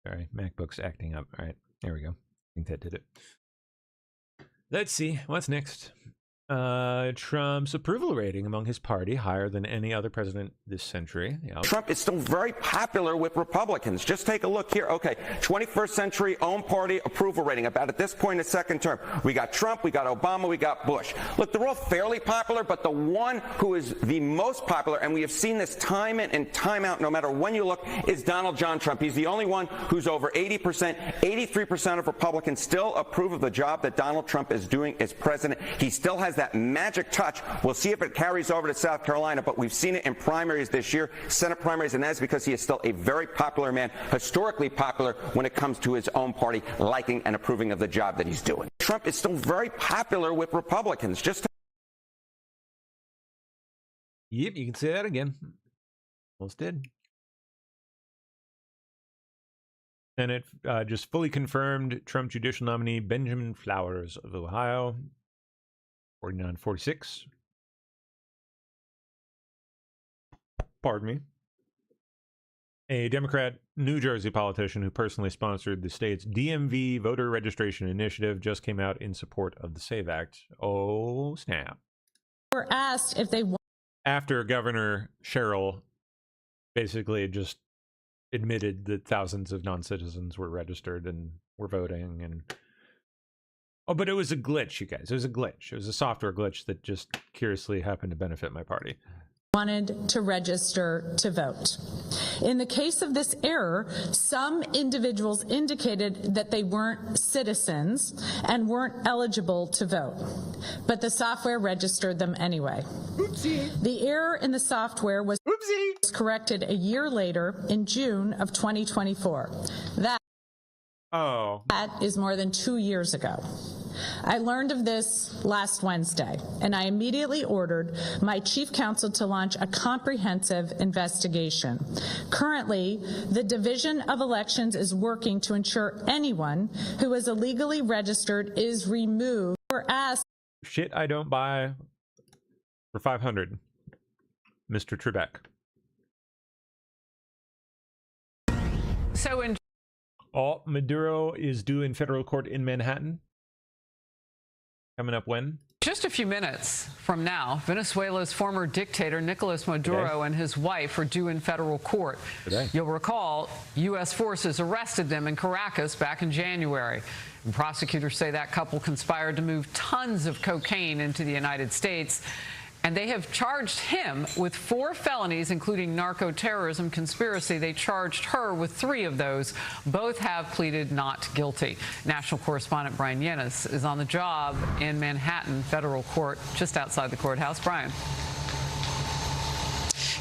Sorry, MacBook's acting up. All right, there we go. I think that did it. Let's see, what's next? Trump's approval rating among his party higher than any other president this century. Yep. Trump is still very popular with Republicans. Just take a look here. Okay, 21st century own party approval rating. About at this point in the second term, we got Trump, we got Obama, we got Bush. Look, they're all fairly popular, but the one who is the most popular, and we have seen this time in and time out, no matter when you look, is Donald John Trump. He's the only one who's over 80%. 83% of Republicans still approve of the job that Donald Trump is doing as president. He still has that magic touch. We'll see if it carries over to South Carolina, but we've seen it in primaries this year, Senate primaries, and that's because he is still a very popular man, historically popular when it comes to his own party liking and approving of the job that he's doing. Trump is still very popular with Republicans. Just Yep, you can say that again. Almost did. Senate just fully confirmed Trump judicial nominee Benjamin Flowers of Ohio. 49-46. Pardon me. A Democrat New Jersey politician who personally sponsored the state's DMV voter registration initiative just came out in support of the SAVE Act. Oh, snap. Were asked if they... After Governor Sherrill basically just admitted that thousands of non-citizens were registered and were voting and... Oh, but it was a glitch, you guys. It was a glitch. It was a software glitch that just curiously happened to benefit my party. Wanted to register to vote. In the case of this error, some individuals indicated that they weren't citizens and weren't eligible to vote, but the software registered them anyway. Oopsie. The error in the software was corrected a year later in June of 2024. That is more than 2 years ago. I learned of this last Wednesday, and I immediately ordered my chief counsel to launch a comprehensive investigation. Currently, the Division of Elections is working to ensure anyone who is illegally registered is removed or asked. Shit I don't buy for 500, Mr. Trebek. So in Maduro is due in federal court in Manhattan. Coming up when? Just a few minutes from now, Venezuela's former dictator Nicolas Maduro and his wife are due in federal court. You'll recall U.S. forces arrested them in Caracas back in January. And prosecutors say that couple conspired to move tons of cocaine into the United States. And they have charged him with 4 felonies, including narco-terrorism conspiracy. They charged her with 3 of those. Both have pleaded not guilty. National correspondent Brian Yenes is on the job in Manhattan federal court, just outside the courthouse. Brian.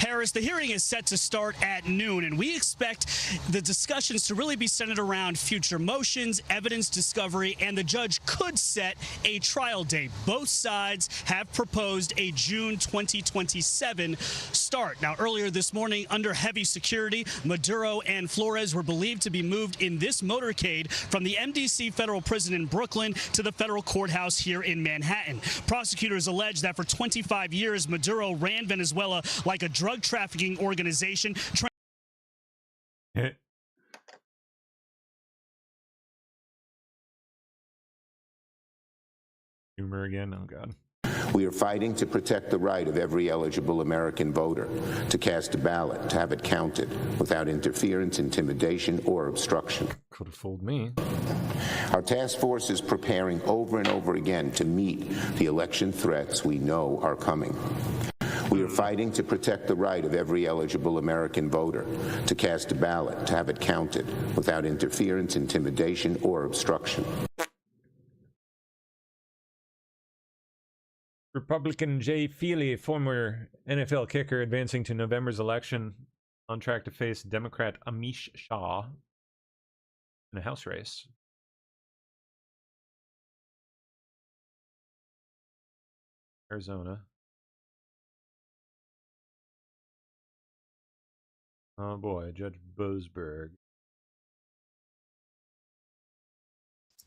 Harris, the hearing is set to start at noon, and we expect the discussions to really be centered around future motions, evidence discovery, and the judge could set a trial date. Both sides have proposed a June 2027 start. Now, earlier this morning, under heavy security, Maduro and Flores were believed to be moved in this motorcade from the MDC federal prison in Brooklyn to the federal courthouse here in Manhattan. Prosecutors allege that for 25 years, Maduro ran Venezuela like a drug trafficking organization. Humor again? Oh, God. We are fighting to protect the right of every eligible American voter to cast a ballot, to have it counted without interference, intimidation, or obstruction. Could have fooled me. Our task force is preparing over and over again to meet the election threats we know are coming. We are fighting to protect the right of every eligible American voter to cast a ballot, to have it counted without interference, intimidation, or obstruction. Republican Jay Feely, former NFL kicker, advancing to November's election, on track to face Democrat Amish Shah in a House race. Arizona. Oh boy, Judge Boasberg.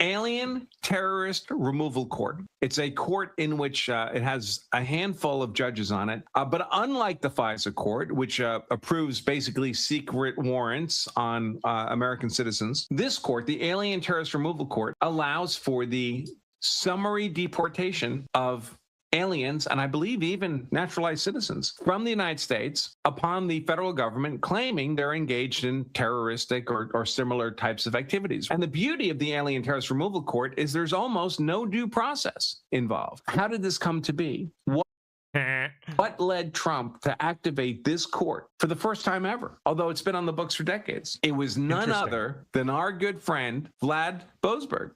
Alien Terrorist Removal Court. It's a court in which it has a handful of judges on it. But unlike the FISA court, which approves basically secret warrants on American citizens, this court, the Alien Terrorist Removal Court, allows for the summary deportation of aliens, and I believe even naturalized citizens, from the United States upon the federal government claiming they're engaged in terroristic or similar types of activities. And the beauty of the Alien Terrorist Removal Court is there's almost no due process involved. How did this come to be? What led Trump to activate this court for the first time ever, although it's been on the books for decades? It was none other than our good friend, Vlad Boasberg.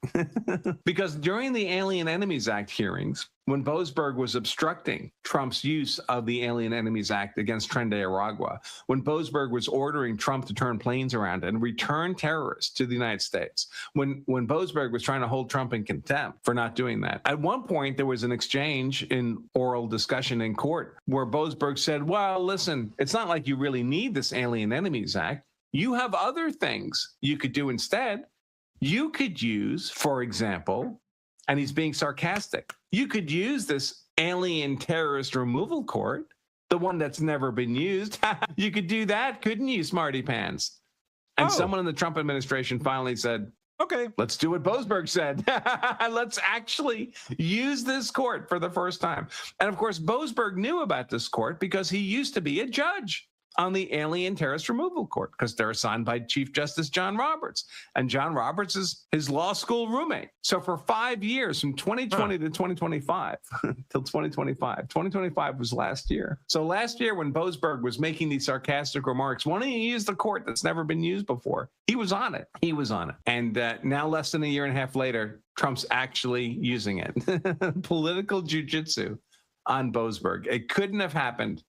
Because during the Alien Enemies Act hearings, when Boasberg was obstructing Trump's use of the Alien Enemies Act against Tren de Aragua, when Boasberg was ordering Trump to turn planes around and return terrorists to the United States, when Boasberg was trying to hold Trump in contempt for not doing that. At one point, there was an exchange in oral discussion in court where Boasberg said, well, listen, it's not like you really need this Alien Enemies Act. You have other things you could do instead. You could use, for example, and he's being sarcastic, you could use this Alien Terrorist Removal Court, the one that's never been used. You could do that, couldn't you, smarty pants? And someone in the Trump administration finally said, okay, let's do what Boasberg said. Let's actually use this court for the first time. And of course, Boasberg knew about this court because he used to be a judge on the Alien Terrorist Removal Court because they're assigned by Chief Justice John Roberts. And John Roberts is his law school roommate. So for 5 years, from 2020 to 2025, till 2025 was last year. So last year when Boasberg was making these sarcastic remarks, why don't you use the court that's never been used before? He was on it. He was on it. And now less than a year and a half later, Trump's actually using it. Political jujitsu on Boasberg. It couldn't have happened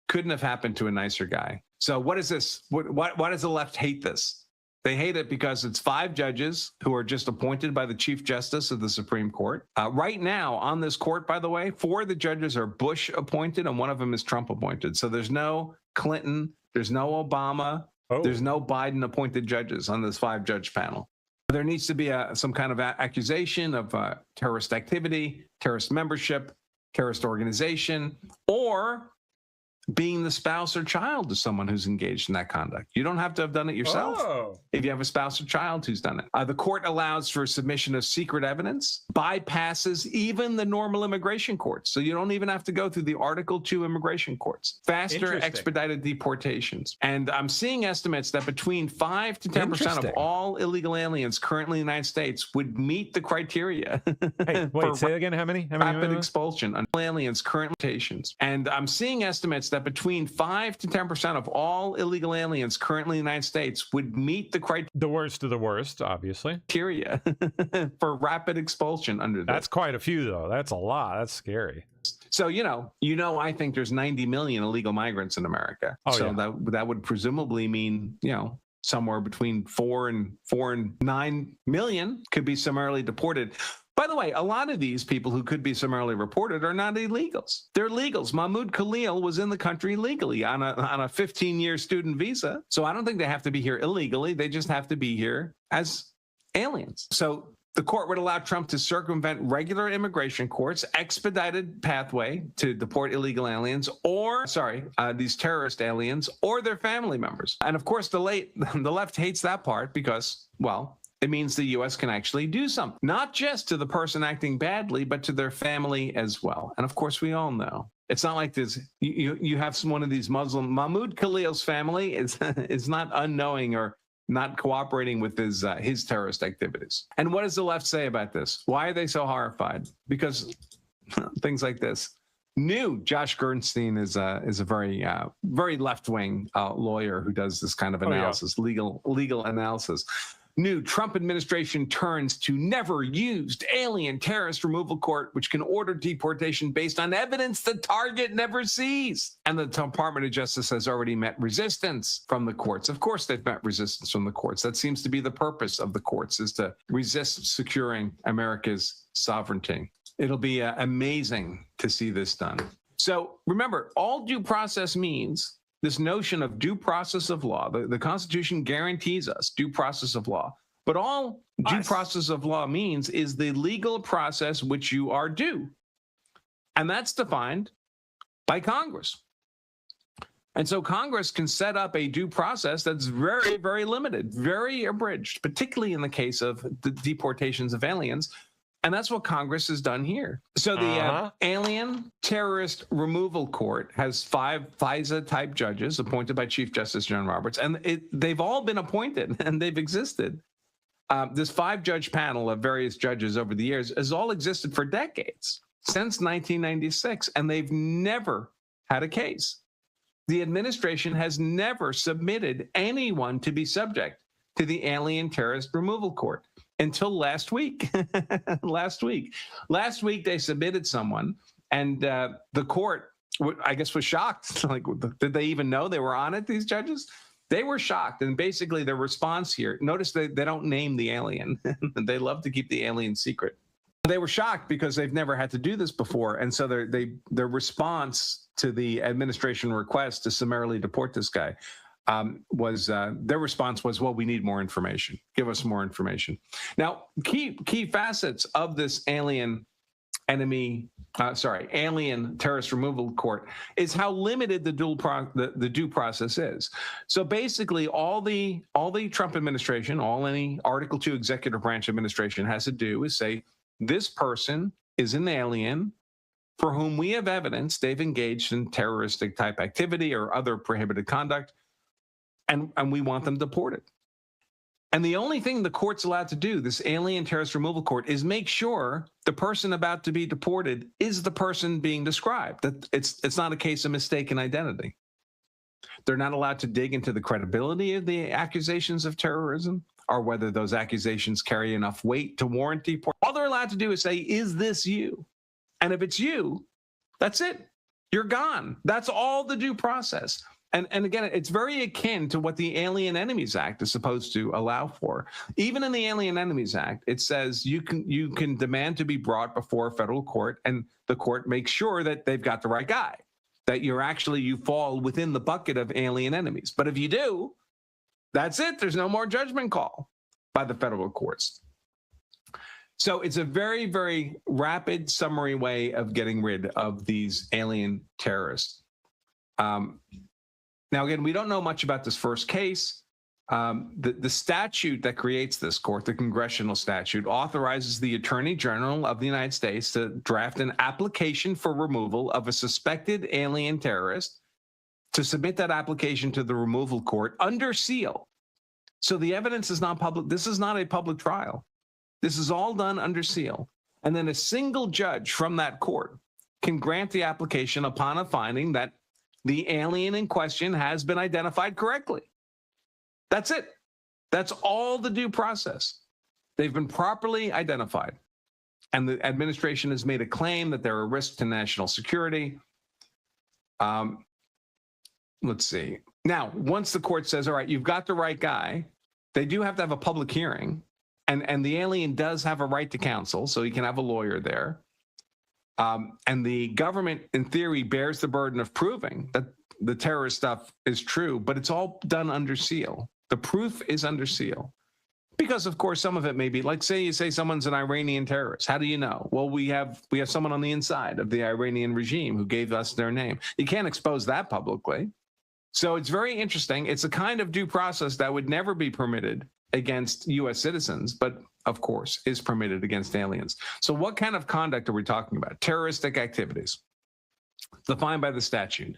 to a nicer guy. So what is this? Why does the left hate this? They hate it because it's 5 judges who are just appointed by the Chief Justice of the Supreme Court. Right now on this court, by the way, 4 of the judges are Bush appointed and one of them is Trump appointed. So there's no Clinton, there's no Obama, there's no Biden appointed judges on this 5-judge panel. There needs to be some kind of accusation of terrorist activity, terrorist membership, terrorist organization, or being the spouse or child to someone who's engaged in that conduct. You don't have to have done it yourself if you have a spouse or child who's done it. The court allows for submission of secret evidence, bypasses even the normal immigration courts. So you don't even have to go through the Article 2 immigration courts. Faster expedited deportations. And I'm seeing estimates that between 5 to 10% of all illegal aliens currently in the United States would meet the criteria. Hey, wait, say again, how many? Rapid expulsion on aliens current limitations. And I'm seeing estimates that between 5 to 10% of all illegal aliens currently in the United States would meet the criteria. The worst of the worst, obviously. For rapid expulsion under this. That's quite a few, though. That's a lot. That's scary. So, I think there's 90 million illegal migrants in America. That would presumably mean, somewhere between 4 and 9 million could be summarily deported. By the way, a lot of these people who could be summarily reported are not illegals. They're legals. Mahmoud Khalil was in the country legally on a 15-year student visa. So I don't think they have to be here illegally. They just have to be here as aliens. So the court would allow Trump to circumvent regular immigration courts, expedited pathway to deport illegal aliens, these terrorist aliens or their family members. And of course, the left hates that part because, well, it means the U.S. can actually do something, not just to the person acting badly, but to their family as well. And of course, we all know it's not like this. You have one of these Muslim. Mahmoud Khalil's family is not unknowing or not cooperating with his terrorist activities. And what does the left say about this? Why are they so horrified? Because things like this. Josh Gernstein is a very very left-wing lawyer who does this kind of analysis, legal analysis. New Trump administration turns to never used alien terrorist removal court, which can order deportation based on evidence the target never sees. And the Department of Justice has already met resistance from the courts. Of course, they've met resistance from the courts. That seems to be the purpose of the courts, is to resist securing America's sovereignty. It'll be amazing to see this done. So remember, all due process means this notion of due process of law. The Constitution guarantees us due process of law. But all due process of law means is the legal process which you are due. And that's defined by Congress. And so Congress can set up a due process that's very, very limited, very abridged, particularly in the case of the deportations of aliens. And that's what Congress has done here. So the Alien Terrorist Removal Court has 5 FISA-type judges appointed by Chief Justice John Roberts, and they've all been appointed, and they've existed. This 5-judge panel of various judges over the years has all existed for decades, since 1996, and they've never had a case. The administration has never submitted anyone to be subject to the Alien Terrorist Removal Court. Until last week. Last week they submitted someone, and the court, I guess, was shocked. Like, did they even know they were on it, these judges? They were shocked, and basically their response here, notice they don't name the alien. They love to keep the alien secret. They were shocked because they've never had to do this before, and so their response to the administration request to summarily deport this guy their response was, well, we need more information. Give us more information. Now, key facets of this alien terrorist removal court is how limited the due process is. So basically, all the Trump administration, any Article 2 executive branch administration has to do is say, this person is an alien for whom we have evidence they've engaged in terroristic type activity or other prohibited conduct, and we want them deported. And the only thing the court's allowed to do, this Alien Terrorist Removal Court, is make sure the person about to be deported is the person being described, that it's not a case of mistaken identity. They're not allowed to dig into the credibility of the accusations of terrorism or whether those accusations carry enough weight to warrant deportation. All they're allowed to do is say, is this you? And if it's you, that's it. You're gone. That's all the due process. And again, it's very akin to what the Alien Enemies Act is supposed to allow for. Even in the Alien Enemies Act, it says you can demand to be brought before a federal court, and the court makes sure that they've got the right guy, that you fall within the bucket of alien enemies. But if you do, that's it. There's no more judgment call by the federal courts. So it's a very, very rapid summary way of getting rid of these alien terrorists. Now, again, we don't know much about this first case. The statute that creates this court, the congressional statute, authorizes the Attorney General of the United States to draft an application for removal of a suspected alien terrorist, to submit that application to the removal court under seal. So the evidence is not public. This is not a public trial. This is all done under seal. And then a single judge from that court can grant the application upon a finding that the alien in question has been identified correctly. That's it. That's all the due process. They've been properly identified. And the administration has made a claim that they're a risk to national security. Let's see. Now, once the court says, all right, you've got the right guy, they do have to have a public hearing. And the alien does have a right to counsel, so he can have a lawyer there. And the government, in theory, bears the burden of proving that the terrorist stuff is true, but it's all done under seal. The proof is under seal. Because, of course, some of it may be, like, say you say someone's an Iranian terrorist. How do you know? Well, we have someone on the inside of the Iranian regime who gave us their name. You can't expose that publicly. So it's very interesting. It's a kind of due process that would never be permitted against U.S. citizens, but of course is permitted against aliens. So what kind of conduct are we talking about? Terroristic activities, defined by the statute,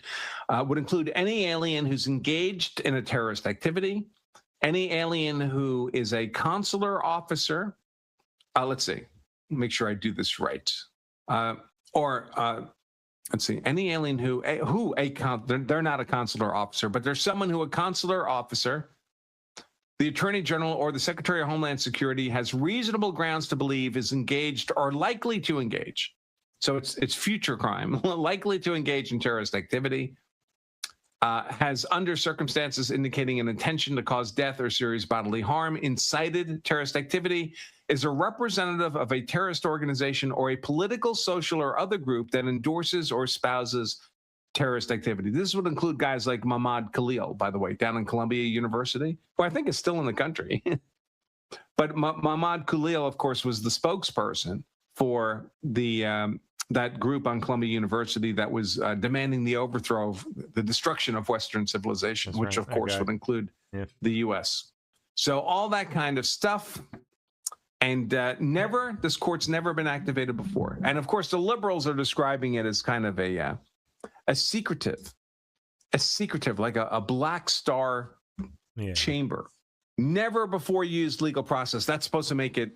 would include any alien who's engaged in a terrorist activity, any alien who is a consular officer. Let's see, make sure I do this right. Let's see, any alien they're not a consular officer, but there's someone who a consular officer, the Attorney General, or the Secretary of Homeland Security has reasonable grounds to believe is engaged or likely to engage. So it's future crime, likely to engage in terrorist activity, has under circumstances indicating an intention to cause death or serious bodily harm, incited terrorist activity, is a representative of a terrorist organization or a political, social, or other group that endorses or espouses terrorist activity. This would include guys like Mahmoud Khalil, by the way, down in Columbia University, who I think is still in the country. But Mahmoud Khalil, of course, was the spokesperson for that group on Columbia University that was demanding the overthrow of the destruction of Western civilization, which of course would include the U.S. So all that kind of stuff. And this court's never been activated before. And of course, the liberals are describing it as kind of a secretive, like a black star chamber. Never before used legal process. That's supposed to make it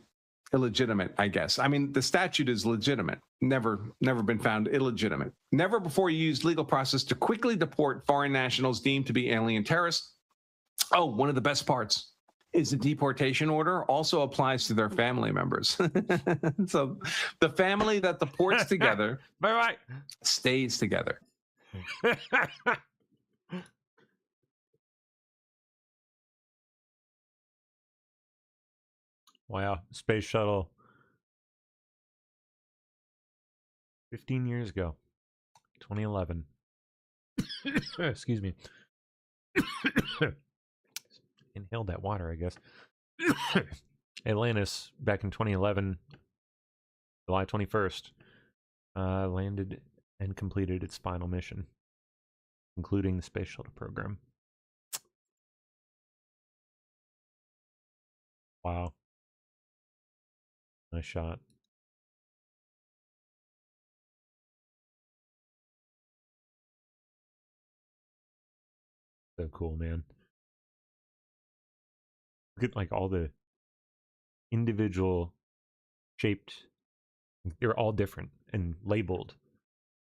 illegitimate, I guess. I mean, the statute is legitimate. Never been found illegitimate. Never before used legal process to quickly deport foreign nationals deemed to be alien terrorists. Oh, one of the best parts is the deportation order also applies to their family members. So the family that deports together stays together. Wow, space shuttle. 15 years ago, 2011. Excuse me. Inhaled that water, I guess. Atlantis, back in 2011, July 21st, landed and completed its final mission, including the space shuttle program. Wow. Nice shot. So cool, man. Look at like all the individual shaped, they're all different and labeled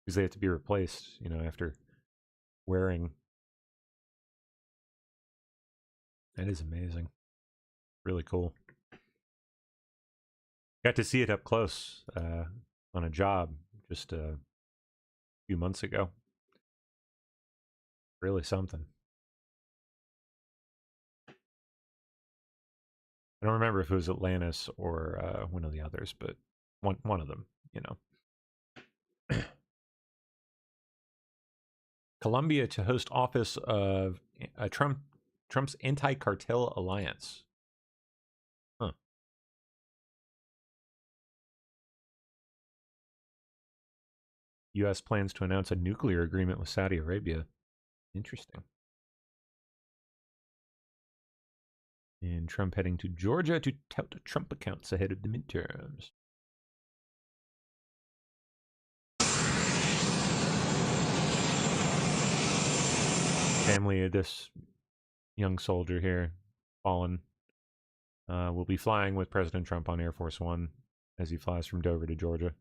because they have to be replaced, you know, after wearing. That is amazing. Really cool. Got to see it up close on a job just a few months ago. Really something. I don't remember if it was Atlantis or one of the others, but one of them, you know. Colombia to host office of Trump's anti-cartel alliance. Huh. U.S. plans to announce a nuclear agreement with Saudi Arabia. Interesting. And Trump heading to Georgia to tout Trump accounts ahead of the midterms. Family of this young soldier here, fallen, will be flying with President Trump on Air Force One as he flies from Dover to Georgia.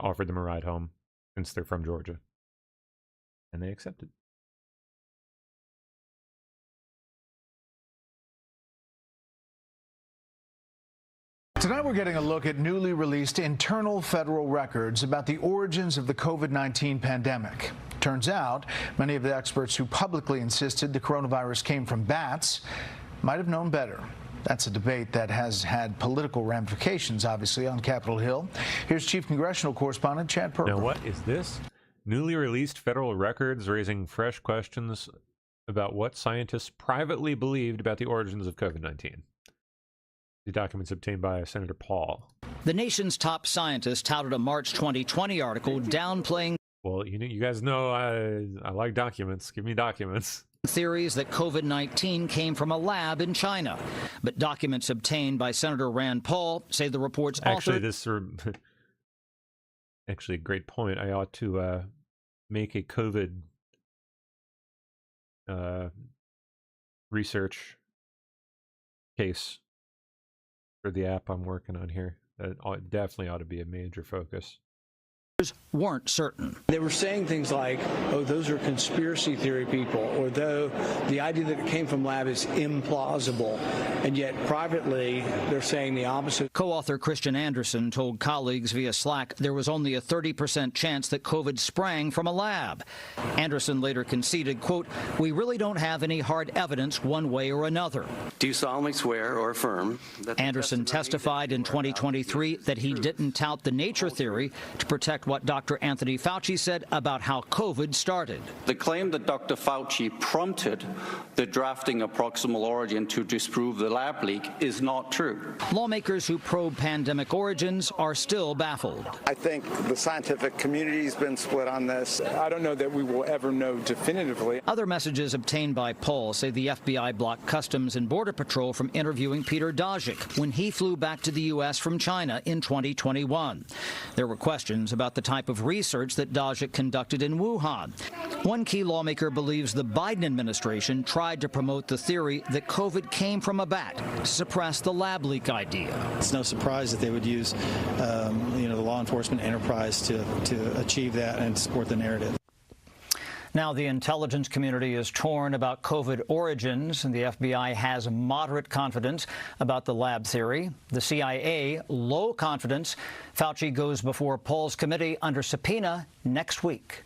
Offered them a ride home since they're from Georgia. And they accepted. Tonight we're getting a look at newly released internal federal records about the origins of the COVID-19 pandemic. Turns out many of the experts who publicly insisted the coronavirus came from bats might have known better. That's a debate that has had political ramifications, obviously, on Capitol Hill. Here's Chief Congressional Correspondent Chad Perper. Now, what is this? Newly released federal records raising fresh questions about what scientists privately believed about the origins of COVID-19. The documents obtained by Senator Paul. The nation's top scientists touted a March 2020 article downplaying. Well, you guys know I like documents. Give me documents. Theories that COVID-19 came from a lab in China. But documents obtained by Senator Rand Paul say the report's actually actually a great point. I ought to make a COVID research case for the app I'm working on here. That definitely ought to be a major focus. Weren't certain. They were saying things like, oh, those are conspiracy theory people, or though the idea that it came from lab is implausible, and yet privately they're saying the opposite. Co-author Christian Anderson told colleagues via Slack there was only a 30% chance that COVID sprang from a lab. Anderson later conceded, quote, "We really don't have any hard evidence one way or another." Do you solemnly swear or affirm that Anderson testified in 2023 that he didn't tout the nature theory to protect what Dr. Anthony Fauci said about how COVID started. The claim that Dr. Fauci prompted the drafting of proximal origin to disprove the lab leak is not true. Lawmakers who probe pandemic origins are still baffled. I think the scientific community's been split on this. I don't know that we will ever know definitively. Other messages obtained by Paul say the FBI blocked Customs and Border Patrol from interviewing Peter Daszak when he flew back to the U.S. from China in 2021. There were questions about the type of research that Daszak conducted in Wuhan. One key lawmaker believes the Biden administration tried to promote the theory that COVID came from a bat to suppress the lab leak idea. It's no surprise that they would use, the law enforcement enterprise to achieve that and support the narrative. Now, the intelligence community is torn about COVID origins, and the FBI has moderate confidence about the lab theory. The CIA, low confidence. Fauci goes before Paul's committee under subpoena next week.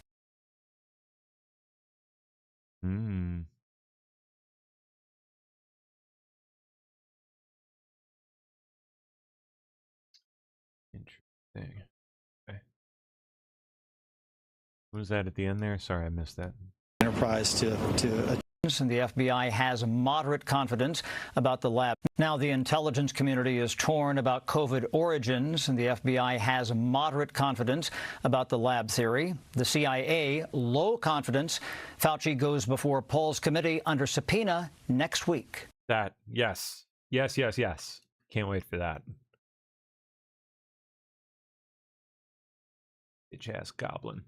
Interesting. Okay. What was that at the end there? Sorry, I missed that. Enterprise to and the FBI has moderate confidence about the lab. Now, the intelligence community is torn about COVID origins, and the FBI has moderate confidence about the lab theory. The CIA, low confidence. Fauci goes before Paul's committee under subpoena next week. That, yes. Yes. Can't wait for that. Bitch-ass goblin.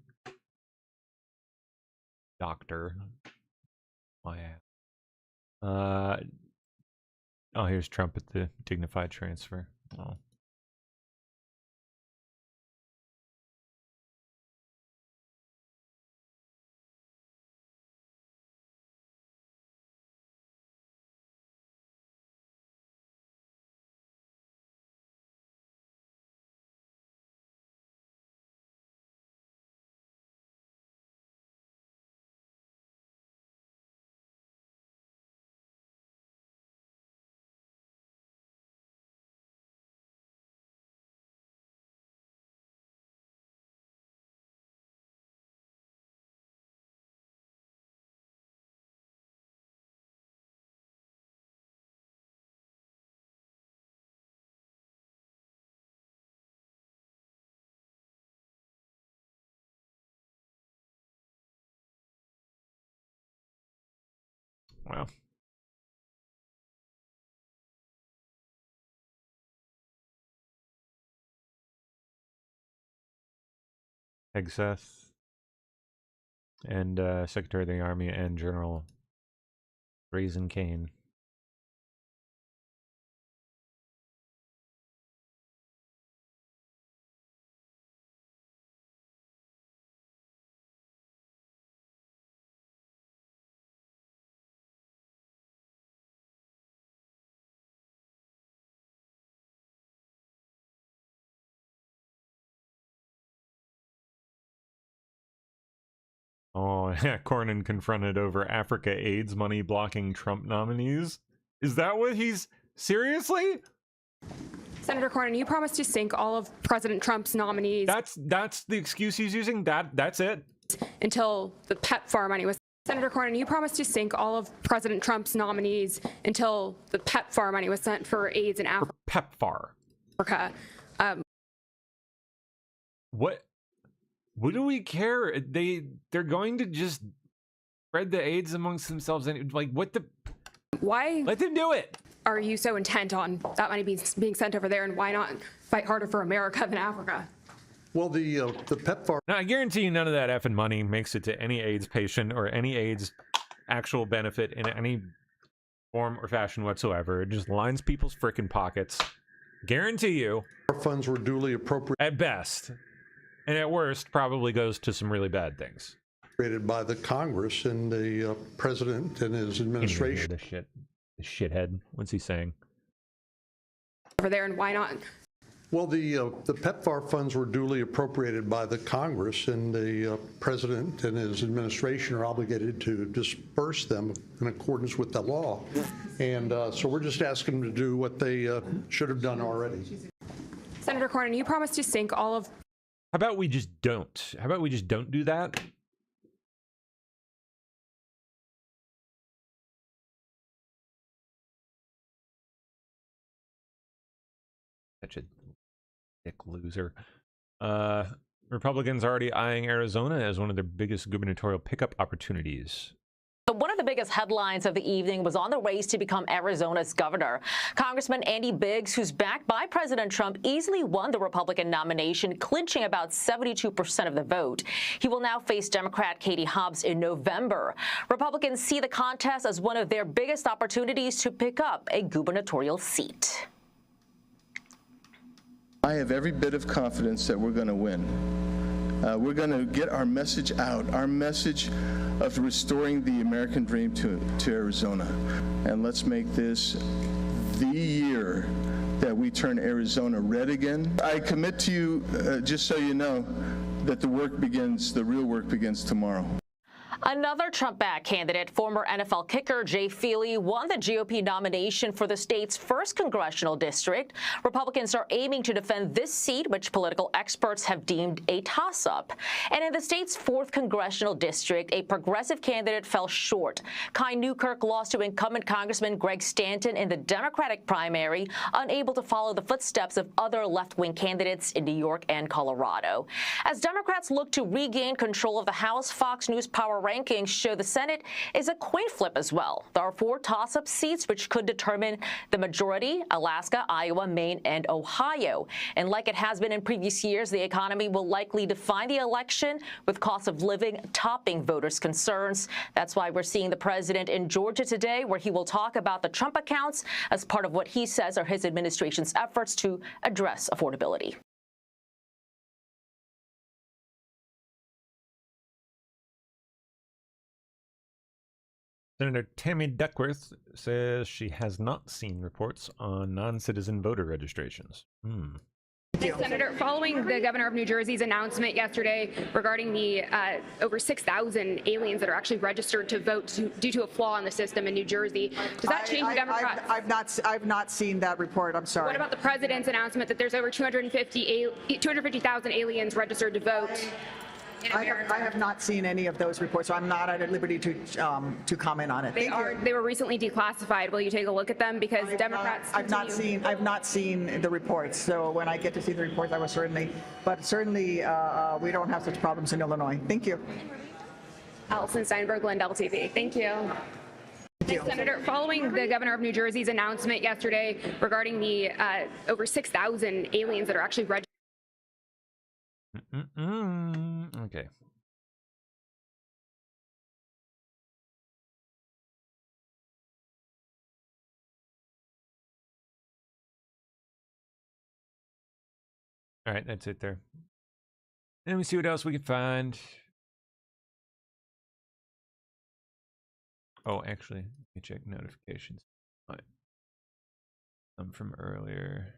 Doctor. My ass. Oh, here's Trump at the dignified transfer. Oh. Wow. Hegseth and Secretary of the Army and General Raisin Kane. Oh, yeah, Cornyn confronted over Africa AIDS money blocking Trump nominees. Is that what he's... Seriously? Senator Cornyn, you promised to sink all of President Trump's nominees. That's the excuse he's using? That's it? Until the PEPFAR money was... Senator Cornyn, you promised to sink all of President Trump's nominees until the PEPFAR money was sent for AIDS in Africa. PEPFAR. What do we care? They're going to just spread the AIDS amongst themselves, and like, what the... Why? Let them do it. Are you so intent on that money being sent over there, and why not fight harder for America than Africa? Well, the PEPFAR... Now, I guarantee you none of that effing money makes it to any AIDS patient or any AIDS actual benefit in any form or fashion whatsoever. It just lines people's frickin' pockets. Guarantee you. Our funds were duly appropriated. At best. And at worst, probably goes to some really bad things. Created by the Congress and the president and his administration. The shithead. What's he saying? Over there, and why not? Well, the PEPFAR funds were duly appropriated by the Congress, and the president and his administration are obligated to disperse them in accordance with the law. And so we're just asking them to do what they should have done already. Senator Cornyn, you promised to sink all of... How about we just don't? How about we just don't do that? Such a dick loser. Republicans already eyeing Arizona as one of their biggest gubernatorial pickup opportunities. One of the biggest headlines of the evening was on the race to become Arizona's governor. Congressman Andy Biggs, who's backed by President Trump, easily won the Republican nomination, clinching about 72% of the vote. He will now face Democrat Katie Hobbs in November. Republicans see the contest as one of their biggest opportunities to pick up a gubernatorial seat. I have every bit of confidence that we're going to win. We're going to get our message out, our message of restoring the American dream to Arizona. And let's make this the year that we turn Arizona red again. I commit to you, just so you know, that the real work begins tomorrow. Another Trump-backed candidate, former NFL kicker Jay Feely, won the GOP nomination for the state's first congressional district. Republicans are aiming to defend this seat, which political experts have deemed a toss-up. And in the state's 4th congressional district, a progressive candidate fell short. Kai Newkirk lost to incumbent Congressman Greg Stanton in the Democratic primary, unable to follow the footsteps of other left-wing candidates in New York and Colorado. As Democrats look to regain control of the House, Fox News Power rankings show the Senate is a coin flip as well. There are 4 toss-up seats which could determine the majority: Alaska, Iowa, Maine, and Ohio. And like it has been in previous years, the economy will likely define the election, with cost of living topping voters' concerns. That's why we're seeing the president in Georgia today, where he will talk about the Trump accounts as part of what he says are his administration's efforts to address affordability. Senator Tammy Duckworth says she has not seen reports on non-citizen voter registrations. Senator, following the governor of New Jersey's announcement yesterday regarding the over 6,000 aliens that are actually registered to vote due to a flaw in the system in New Jersey, does that change the Democrats? I've not seen that report. I'm sorry. What about the president's announcement that there's over 250,000 aliens registered to vote? I have not seen any of those reports, so I'm not at liberty to comment on it. They were recently declassified. Will you take a look at them? Because Democrats I've not seen the reports. So when I get to see the reports, I will certainly. But certainly, we don't have such problems in Illinois. Thank you. Allison Steinberg, Glendale TV. Thank you. Senator, following the governor of New Jersey's announcement yesterday regarding the over 6,000 aliens that are actually registered. Okay. All right, that's it there. Let me see what else we can find. Oh, actually, let me check notifications. All right. Some from earlier.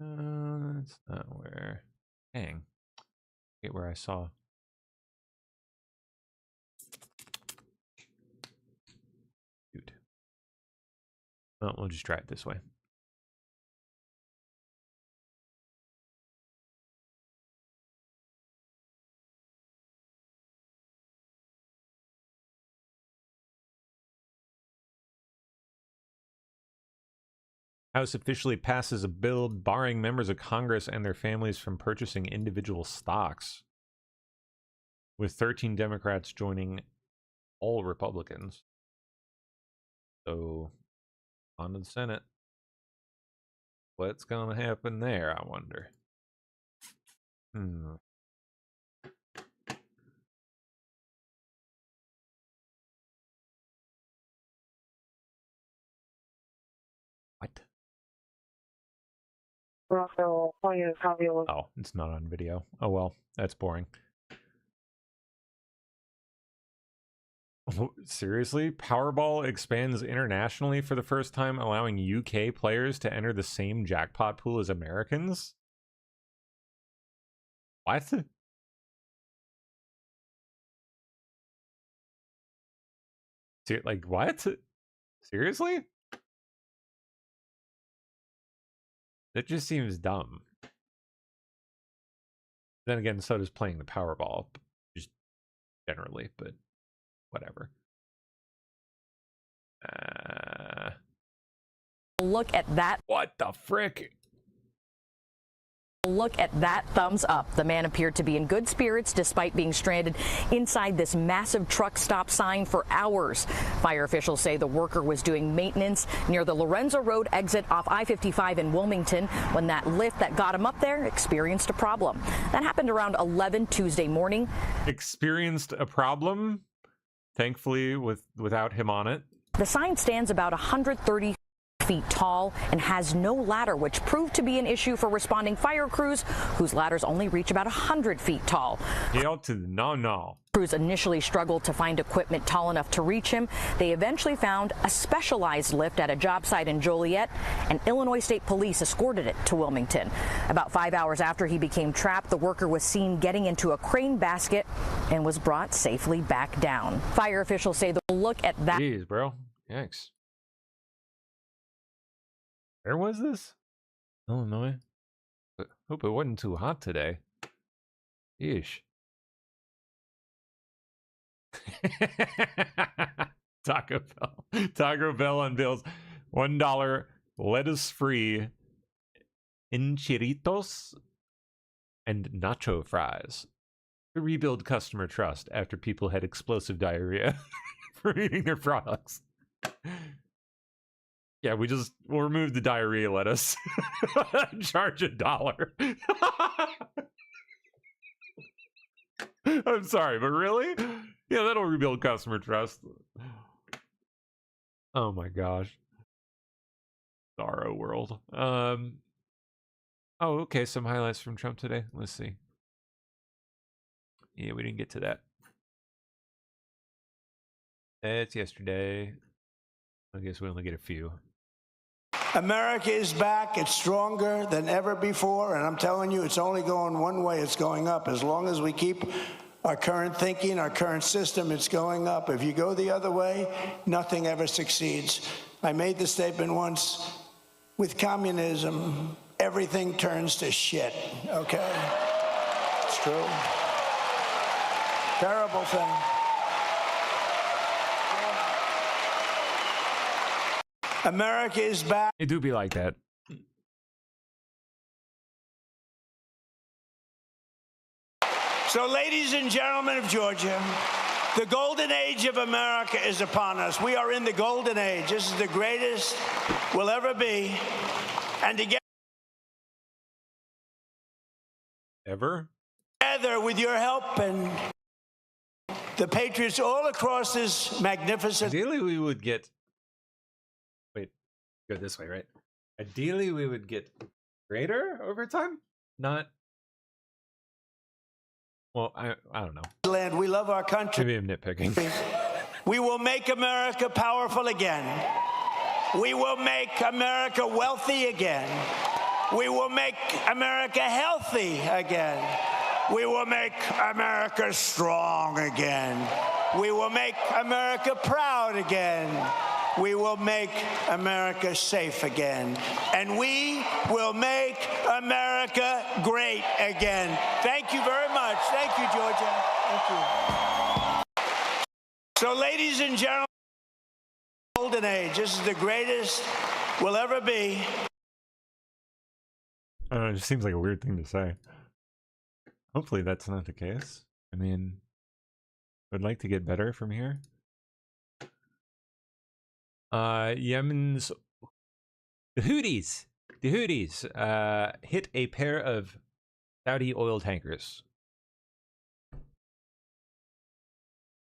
That's not where. Dang. Get where I saw. Dude. Well, we'll just try it this way. House officially passes a bill barring members of Congress and their families from purchasing individual stocks, with 13 Democrats joining all Republicans. So, on to the Senate. What's going to happen there, I wonder? What? Oh, it's not on video. Oh well, that's boring. Seriously? Powerball expands internationally for the first time, allowing UK players to enter the same jackpot pool as Americans? What? Like, what? Seriously? That just seems dumb. Then again, so does playing the Powerball, just generally, but whatever. Look at that. What the frick? Look at that thumbs up. The man appeared to be in good spirits despite being stranded inside this massive truck stop sign for hours. Fire officials say the worker was doing maintenance near the Lorenzo Road exit off I-55 in Wilmington when that lift that got him up there experienced a problem. That happened around 11 Tuesday morning. Experienced a problem? Thankfully, without him on it. The sign stands about 130 feet tall and has no ladder, which proved to be an issue for responding fire crews whose ladders only reach about 100 feet tall. No. Crews initially struggled to find equipment tall enough to reach him. They eventually found a specialized lift at a job site in Joliet, and Illinois State Police escorted it to Wilmington. About 5 hours after he became trapped, the worker was seen getting into a crane basket and was brought safely back down. Fire officials say they'll look at that. Jeez, bro. Yikes. Where was this? Illinois. Hope it wasn't too hot today. Yeesh. Taco Bell. Taco Bell unveils $1 lettuce-free enchiritos and nacho fries to rebuild customer trust after people had explosive diarrhea from eating their products. Yeah, we'll remove the diarrhea lettuce. Charge $1. I'm sorry, but really? Yeah, that'll rebuild customer trust. Oh my gosh. Sorrow world. Oh, okay, some highlights from Trump today. Let's see. Yeah, we didn't get to that. It's yesterday. I guess we only get a few. America is back. It's stronger than ever before. And I'm telling you, it's only going one way. It's going up. As long as we keep our current thinking, our current system, it's going up. If you go the other way, nothing ever succeeds. I made the statement once, with communism, everything turns to shit, okay? It's true. Terrible thing. America is back. It do be like that. So, ladies and gentlemen of Georgia, the golden age of America is upon us. We are in the golden age. This is the greatest we'll ever be. And together with your help and the patriots all across this magnificent... Ideally, we would get... Wait, go this way, right? Ideally, we would get greater over time? Not... Well, I don't know. Land, we love our country. Maybe I'm nitpicking. We will make America powerful again. We will make America wealthy again. We will make America healthy again. We will make America strong again. We will make America proud again. We will make America safe again. And we will make America great again. Thank you very much. Thank you, Georgia. Thank you. So, ladies and gentlemen, golden age. This is the greatest we'll ever be. I don't know, it just seems like a weird thing to say. Hopefully that's not the case. I mean, I'd like to get better from here. Yemen's the Houthis hit a pair of Saudi oil tankers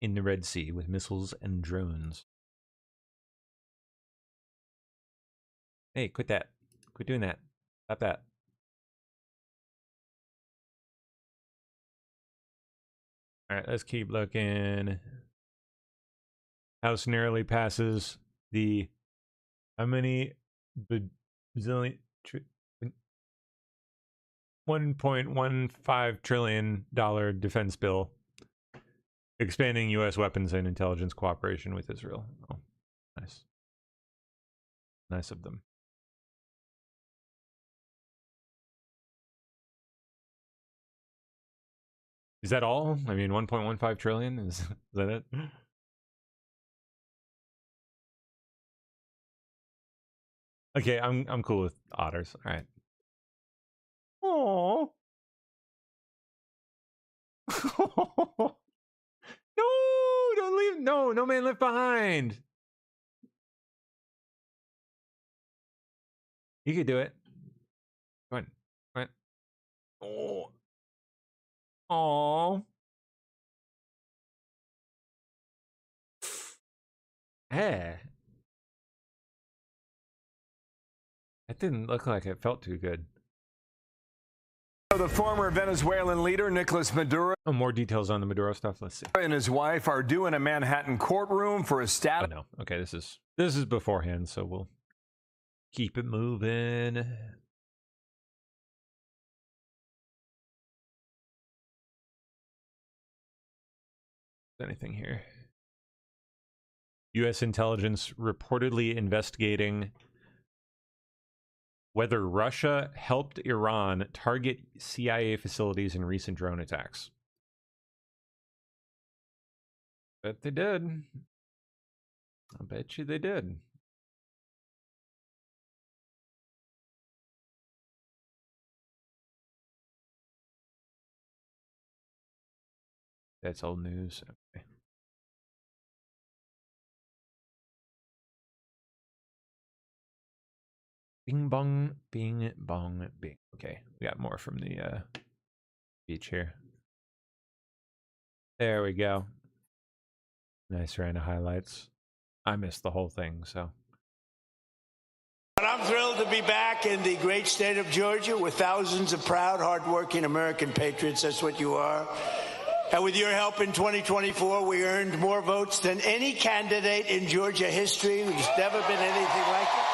in the Red Sea with missiles and drones. Hey, quit that. Quit doing that. Stop that. All right, let's keep looking. House narrowly passes the how many bazillion $1.15 trillion defense bill expanding U.S. weapons and intelligence cooperation with Israel. Oh, nice. Nice of them. Is that all? I mean, 1.15 trillion? Is that it? Okay, I'm cool with otters. All right. Oh. No, don't leave. No, no man left behind. You could do it. Come on. Come on. Oh. Oh. Hey. That didn't look like it felt too good. The former Venezuelan leader, Nicolas Maduro. Oh, more details on the Maduro stuff. Let's see. And his wife are due in a Manhattan courtroom for a status. Oh, no. Okay, this is beforehand, so we'll keep it moving. Anything here? U.S. intelligence reportedly investigating whether Russia helped Iran target CIA facilities in recent drone attacks. Bet they did. I bet you they did. That's old news. Okay. Bing bong, bing bong, bing. Okay, we got more from the beach here. There we go. Nice round of highlights. I missed the whole thing, so. But I'm thrilled to be back in the great state of Georgia with thousands of proud, hardworking American patriots. That's what you are. And with your help in 2024, we earned more votes than any candidate in Georgia history. There's never been anything like it.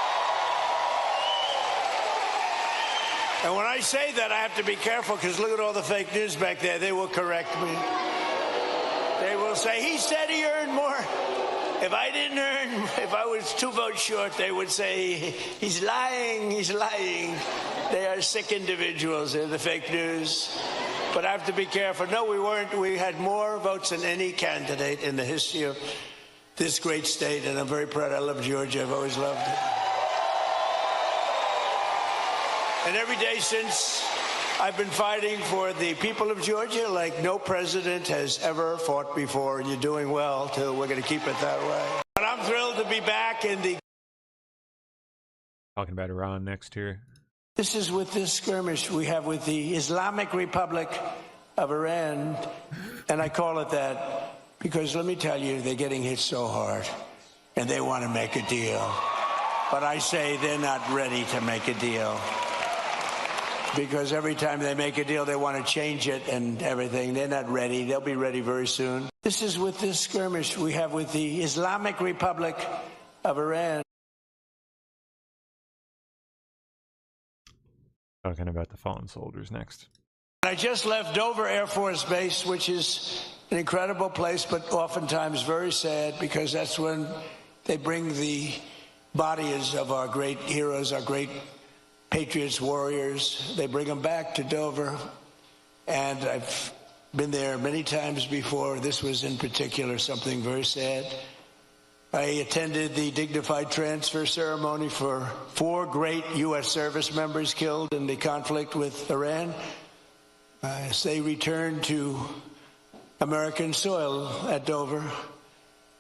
And when I say that, I have to be careful because look at all the fake news back there. They will correct me. They will say, he said he earned more. If I didn't earn, if I was 2 votes short, they would say, he's lying, he's lying. They are sick individuals. They're the fake news. But I have to be careful. No, we weren't. We had more votes than any candidate in the history of this great state, and I'm very proud. I love Georgia. I've always loved it. And every day since, I've been fighting for the people of Georgia like no president has ever fought before, and you're doing well, too. We're going to keep it that way. But I'm thrilled to be back in the... Talking about Iran next here. This is with this skirmish we have with the Islamic Republic of Iran, and I call it that because, let me tell you, they're getting hit so hard, and they want to make a deal. But I say they're not ready to make a deal. Because every time they make a deal, they want to change it and everything. They're not ready. They'll be ready very soon. This is with this skirmish we have with the Islamic Republic of Iran. Talking about the fallen soldiers next. I just left Dover Air Force Base, which is an incredible place, but oftentimes very sad, because that's when they bring the bodies of our great heroes, our great patriots, warriors. They bring them back to Dover, and I've been there many times before. This was in particular something very sad. I attended the dignified transfer ceremony for 4 great U.S. service members killed in the conflict with Iran. As they returned to American soil at Dover.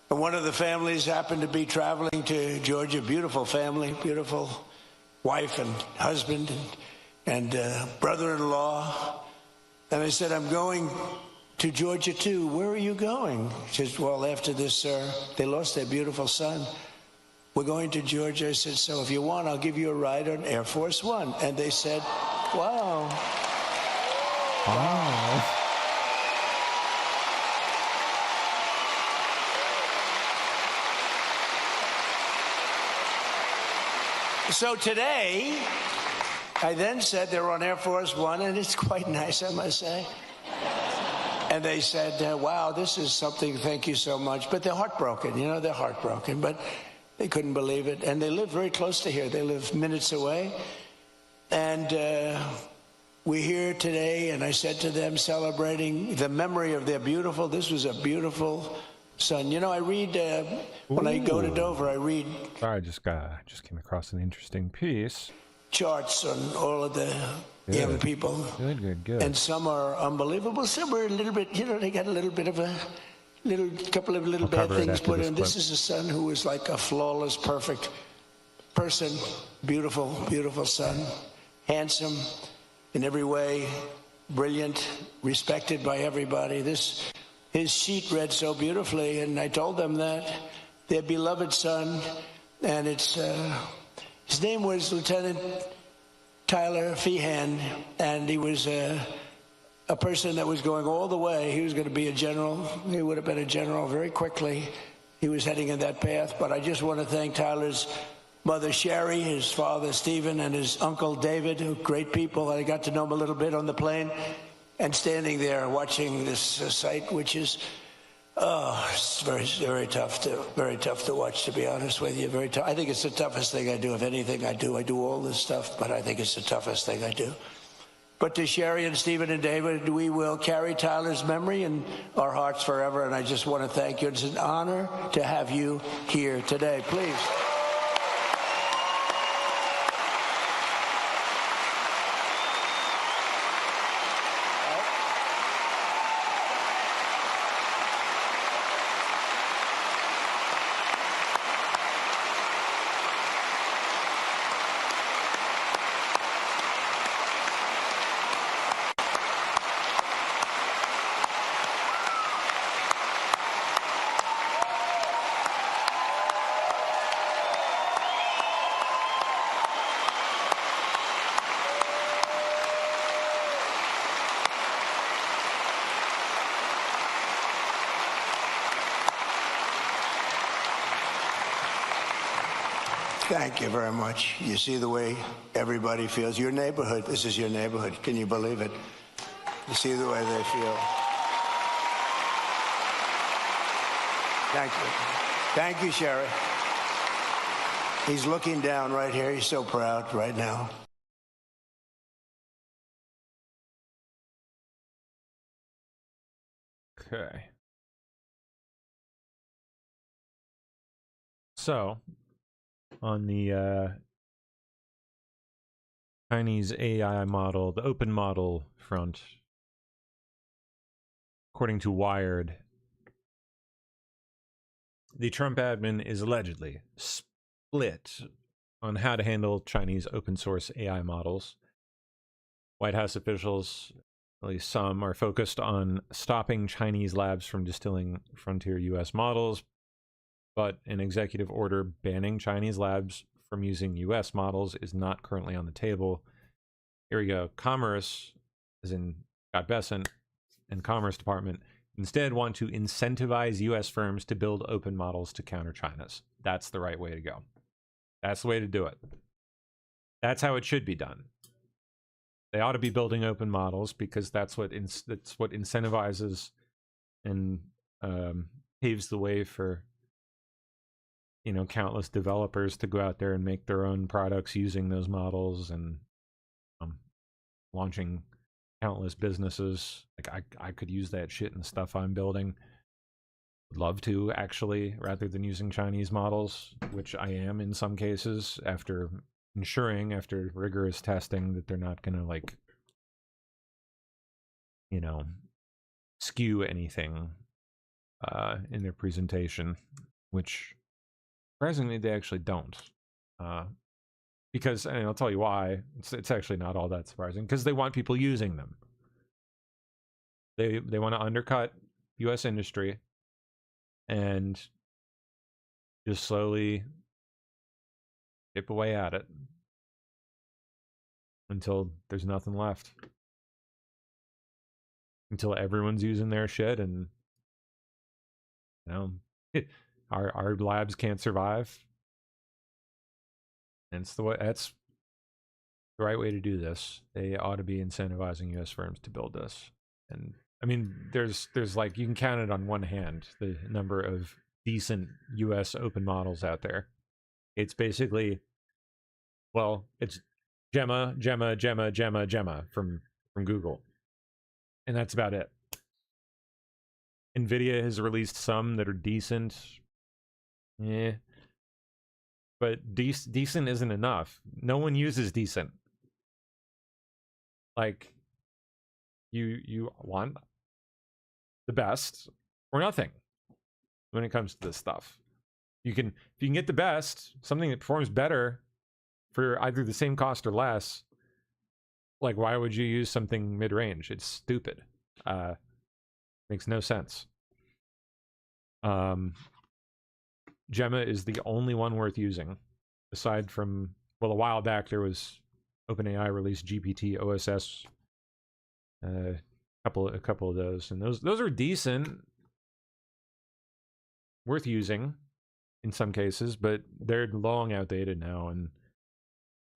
And one of the families happened to be traveling to Georgia. Beautiful family, beautiful wife and husband and brother-in-law. And I said, I'm going to Georgia too. Where are you going? She says, well, after this, sir, they lost their beautiful son. We're going to Georgia. I said, so if you want, I'll give you a ride on Air Force One. And they said, wow. Wow. So today, I then said they're on Air Force One, and it's quite nice, I must say. And they said, wow, this is something, thank you so much. But they're heartbroken, you know, they're heartbroken. But they couldn't believe it. And they live very close to here. They live minutes away. And we're here today, and I said to them, celebrating the memory of their beautiful, this was a beautiful son. You know, I read, when I go to Dover, I read... Sorry, I just came across an interesting piece. Charts on all of the young people. Good. And some are unbelievable. Some are a little bit, you know, they got a little bit of couple of little bad things put in. This is a son who was like a flawless, perfect person. Beautiful, beautiful son. Handsome in every way, brilliant, respected by everybody. His sheet read so beautifully, and I told them that their beloved son, and it's his name was Lieutenant Tyler Feehan, and he was a person that was going all the way. He was going to be a general. He would have been a general very quickly. He was heading in that path. But I just want to thank Tyler's mother, Sherry, his father, Stephen, and his uncle, David, who great people. I got to know them a little bit on the plane, and standing there watching this sight, which is, it's very, very tough to watch, to be honest with you. Very tough. I think it's the toughest thing I do. Of anything I do all this stuff, but I think it's the toughest thing I do. But to Sherry and Stephen and David, we will carry Tyler's memory in our hearts forever. And I just want to thank you. It's an honor to have you here today. Please. Thank you very much. You see the way everybody feels. Your neighborhood, this is your neighborhood. Can you believe it? You see the way they feel. Thank you. Thank you, Sherry. He's looking down right here. He's so proud right now. Okay. So, on the Chinese AI model, the open model front, according to Wired, the Trump admin is allegedly split on how to handle Chinese open source AI models. White House officials, at least some, are focused on stopping Chinese labs from distilling frontier US models, but an executive order banning Chinese labs from using US models is not currently on the table. Here we go. Commerce, as in Scott Bessent and Commerce Department, instead want to incentivize US firms to build open models to counter China's. That's the right way to go. That's the way to do it. That's how it should be done. They ought to be building open models because that's what incentivizes and paves the way for, you know, countless developers to go out there and make their own products using those models and launching countless businesses. Like I could use that shit in the stuff I'm building. Would love to, actually, rather than using Chinese models, which I am in some cases, after ensuring, after rigorous testing, that they're not going to, like, you know, skew anything in their presentation, which surprisingly they actually don't. Because, and I'll tell you why, it's actually not all that surprising, because they want people using them. They want to undercut U.S. industry and just slowly chip away at it until there's nothing left. Until everyone's using their shit and, you know, our labs can't survive. And that's the right way to do this. They ought to be incentivizing U.S. firms to build this. And I mean, there's like, you can count it on one hand, the number of decent U.S. open models out there. It's basically, well, it's Gemma from Google. And that's about it. NVIDIA has released some that are decent. Yeah. But decent isn't enough. No one uses decent. Like, you want the best or nothing when it comes to this stuff. If you can get the best, something that performs better for either the same cost or less, like, why would you use something mid-range? It's stupid. Makes no sense. Gemma is the only one worth using, aside from, well, a while back there was OpenAI released GPT OSS, a couple of those, and those are decent, worth using in some cases, but they're long outdated now, and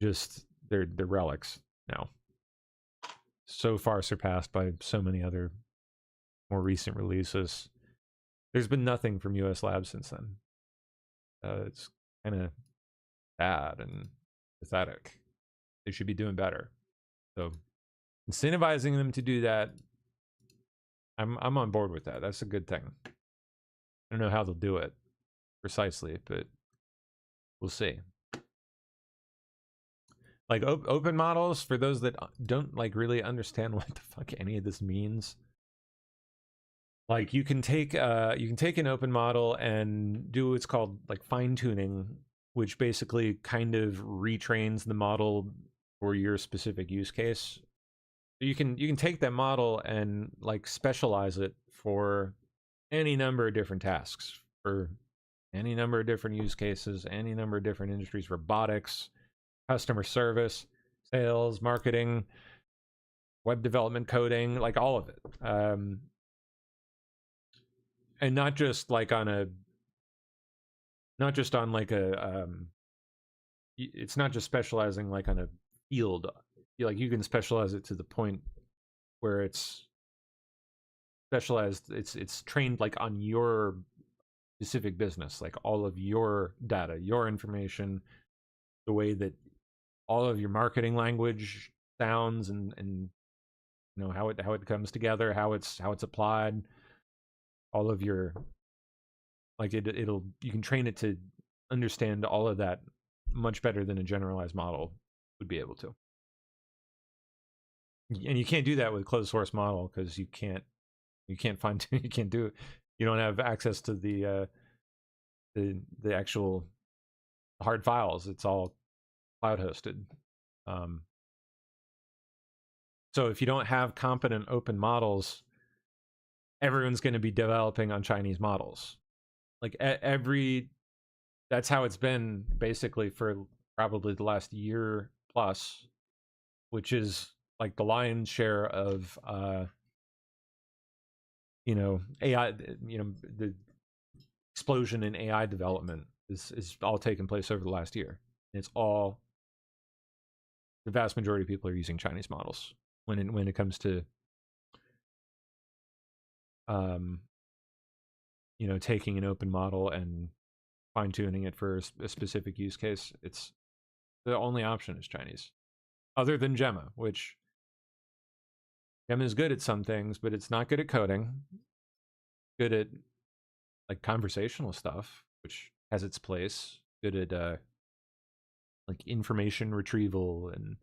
just they're relics now. So far surpassed by so many other more recent releases. There's been nothing from US Labs since then. It's kind of bad and pathetic. They should be doing better. So incentivizing them to do that, I'm on board with that. That's a good thing. I don't know how they'll do it precisely, but we'll see. Like open models, for those that don't like really understand what the fuck any of this means. Like, you can take an open model and do what's called like fine tuning, which basically kind of retrains the model for your specific use case. You can take that model and like specialize it for any number of different tasks, for any number of different use cases, any number of different industries: robotics, customer service, sales, marketing, web development, coding, like all of it. And not just like on a, it's not just specializing like on a field. Like, you can specialize it to the point where it's specialized, it's trained like on your specific business, like all of your data, your information, the way that all of your marketing language sounds, and you know how it comes together, how it's applied. All of your, like, you can train it to understand all of that much better than a generalized model would be able to. And you can't do that with closed source model, because you can't find you can't do it. You don't have access to the actual hard files. It's all cloud hosted. So if you don't have competent open models, everyone's going to be developing on Chinese models. Like, that's how it's been basically for probably the last year plus, which is like the lion's share of AI, the explosion in AI development is all taken place over the last year. It's all the vast majority of people are using Chinese models when it comes to taking an open model and fine-tuning it for a specific use case. It's the only option is Chinese, other than Gemma, which Gemma is good at some things, but it's not good at coding. Good at like conversational stuff, which has its place. Good at like information retrieval and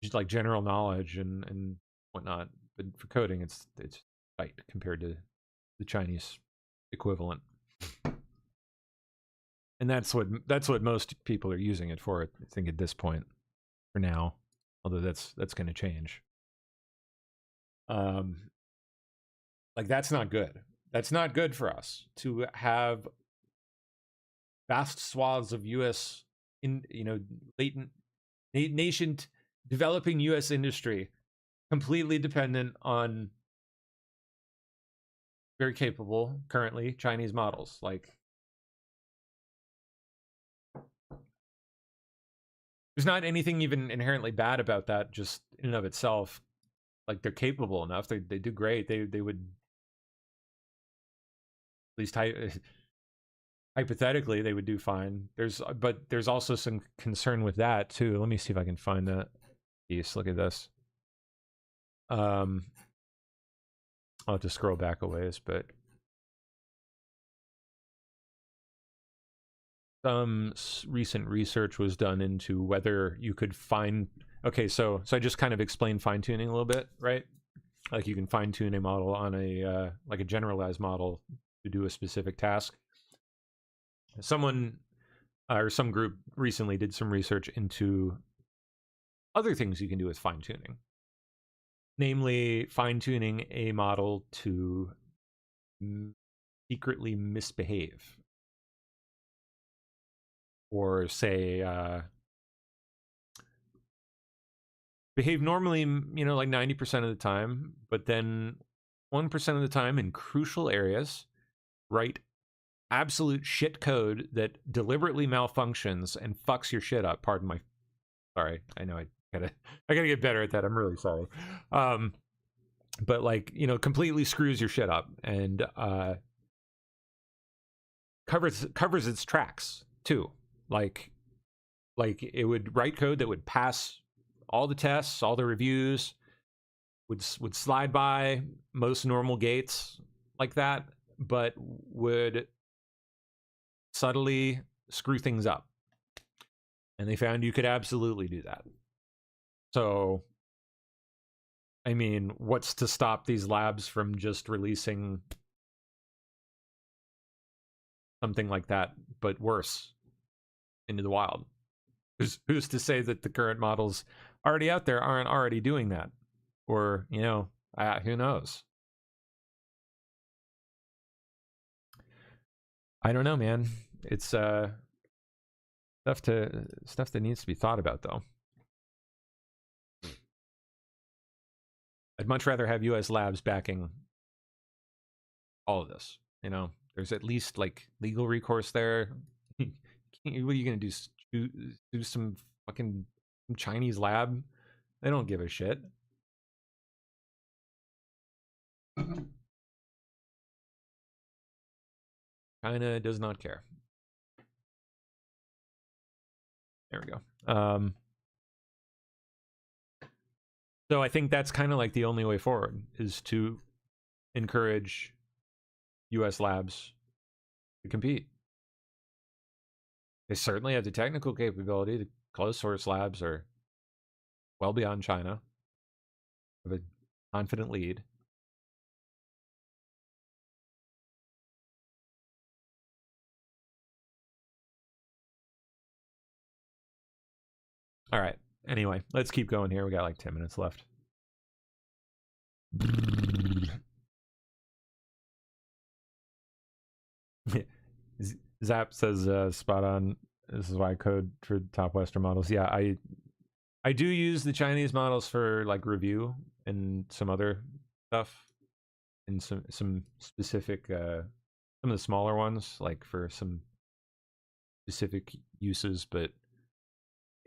just like general knowledge and whatnot. But for coding, it's tight compared to the Chinese equivalent. And that's what most people are using it for, I think, at this point, for now. Although that's going to change. Like that's not good. That's not good for us to have vast swaths of U.S. latent nascent developing U.S. industry completely dependent on very capable currently Chinese models. Like, there's not anything even inherently bad about that, just in and of itself. Like, they're capable enough. They do great. They would, at least hypothetically, they would do fine. But there's also some concern with that too. Let me see if I can find that piece. Look at this. I'll have to scroll back a ways, but some recent research was done into whether you could find. Okay, so I just kind of explained fine-tuning a little bit, right? Like you can fine-tune a model on a like a generalized model to do a specific task. Someone or some group recently did some research into other things you can do with fine-tuning. Namely, fine-tuning a model to secretly misbehave. Or say, behave normally, like 90% of the time, but then 1% of the time in crucial areas, write absolute shit code that deliberately malfunctions and fucks your shit up. Pardon my, sorry, I know I gotta get better at that. I'm really sorry. But like, completely screws your shit up and covers its tracks too. Like it would write code that would pass all the tests, all the reviews, would slide by most normal gates like that, but would subtly screw things up. And they found you could absolutely do that. So, I mean, what's to stop these labs from just releasing something like that, but worse, into the wild? Who's to say that the current models already out there aren't already doing that? Or, who knows? I don't know, man. It's stuff that needs to be thought about, though. I'd much rather have U.S. labs backing all of this. There's at least like legal recourse there. What are you gonna do? Do some fucking Chinese lab? They don't give a shit. China does not care. There we go. So I think that's kind of like the only way forward, is to encourage U.S. labs to compete. They certainly have the technical capability. The closed source labs are well beyond China. Have a confident lead. All right. Anyway, let's keep going here. We got like 10 minutes left. Zap says spot on. This is why I code for top Western models. Yeah, I do use the Chinese models for like review and some other stuff, and some specific some of the smaller ones, like for some specific uses. But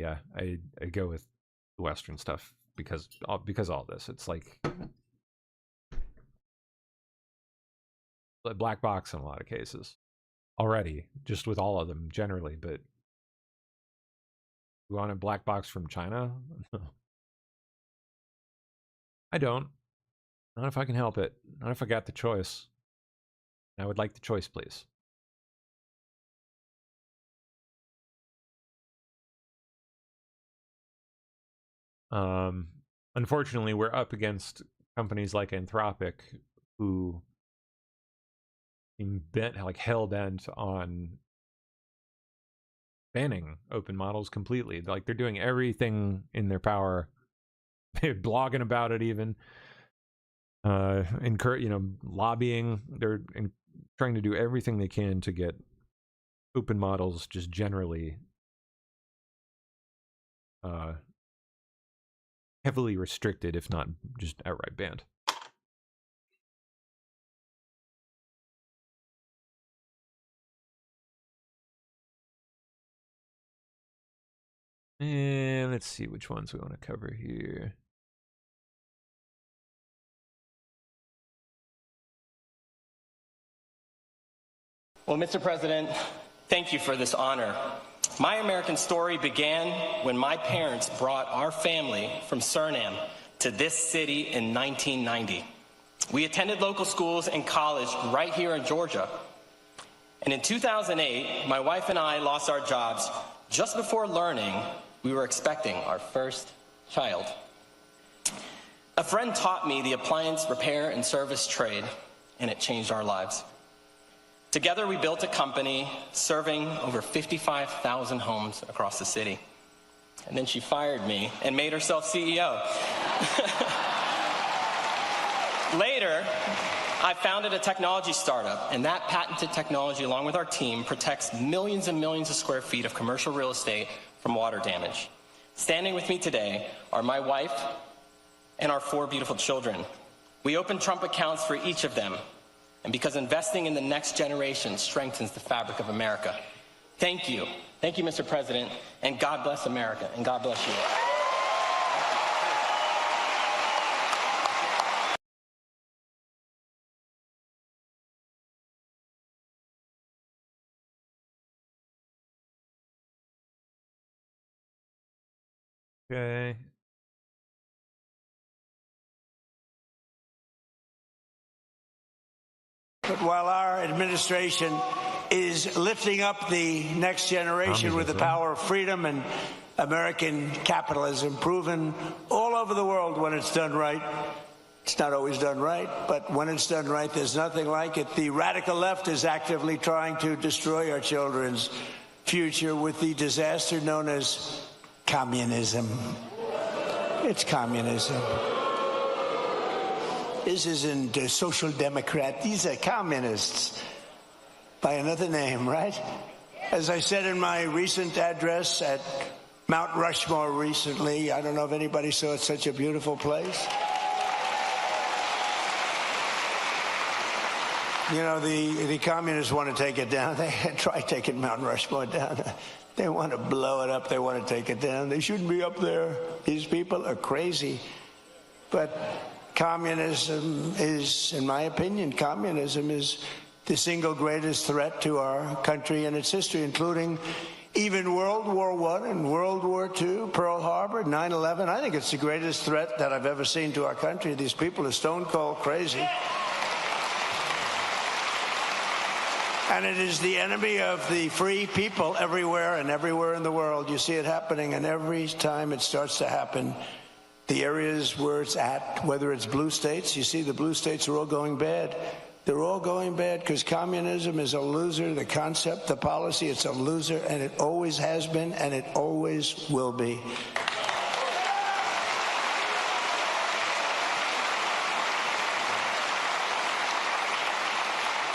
Yeah, I go with the Western stuff because all this. It's like a black box in a lot of cases already, just with all of them generally. But you want a black box from China? I don't. Not if I can help it. Not if I got the choice. I would like the choice, please. Unfortunately, we're up against companies like Anthropic who seem like hell-bent on banning open models completely. Like, they're doing everything in their power. They're blogging about it even. Lobbying. They're trying to do everything they can to get open models just generally heavily restricted, if not just outright banned. And let's see which ones we want to cover here. Well, Mr. President, thank you for this honor. My American story began when my parents brought our family from Suriname to this city in 1990. We attended local schools and college right here in Georgia. And in 2008, my wife and I lost our jobs just before learning we were expecting our first child. A friend taught me the appliance repair and service trade, and it changed our lives. Together, we built a company serving over 55,000 homes across the city. And then she fired me and made herself CEO. Later, I founded a technology startup, and that patented technology, along with our team, protects millions and millions of square feet of commercial real estate from water damage. Standing with me today are my wife and our 4 beautiful children. We opened Trump accounts for each of them, and because investing in the next generation strengthens the fabric of America. Thank you. Thank you, Mr. President, and God bless America, and God bless you. Okay. But while our administration is lifting up the next generation with the power of freedom and American capitalism, proven all over the world when it's done right, it's not always done right, but when it's done right, there's nothing like it. The radical left is actively trying to destroy our children's future with the disaster known as communism. It's communism. This isn't a social democrat. These are communists by another name, right? As I said in my recent address at Mount Rushmore recently, I don't know if anybody saw it, such a beautiful place. You know, the communists want to take it down. They try taking Mount Rushmore down. They want to blow it up. They want to take it down. They shouldn't be up there. These people are crazy. But communism is, in my opinion, communism is the single greatest threat to our country and its history, including even World War I and World War II, Pearl Harbor, 9/11. I think it's the greatest threat that I've ever seen to our country. These people are stone cold crazy. And it is the enemy of the free people everywhere and everywhere in the world. You see it happening, and every time it starts to happen, the areas where it's at, whether it's blue states, you see the blue states are all going bad. They're all going bad because communism is a loser. The concept, the policy, it's a loser, and it always has been, and it always will be.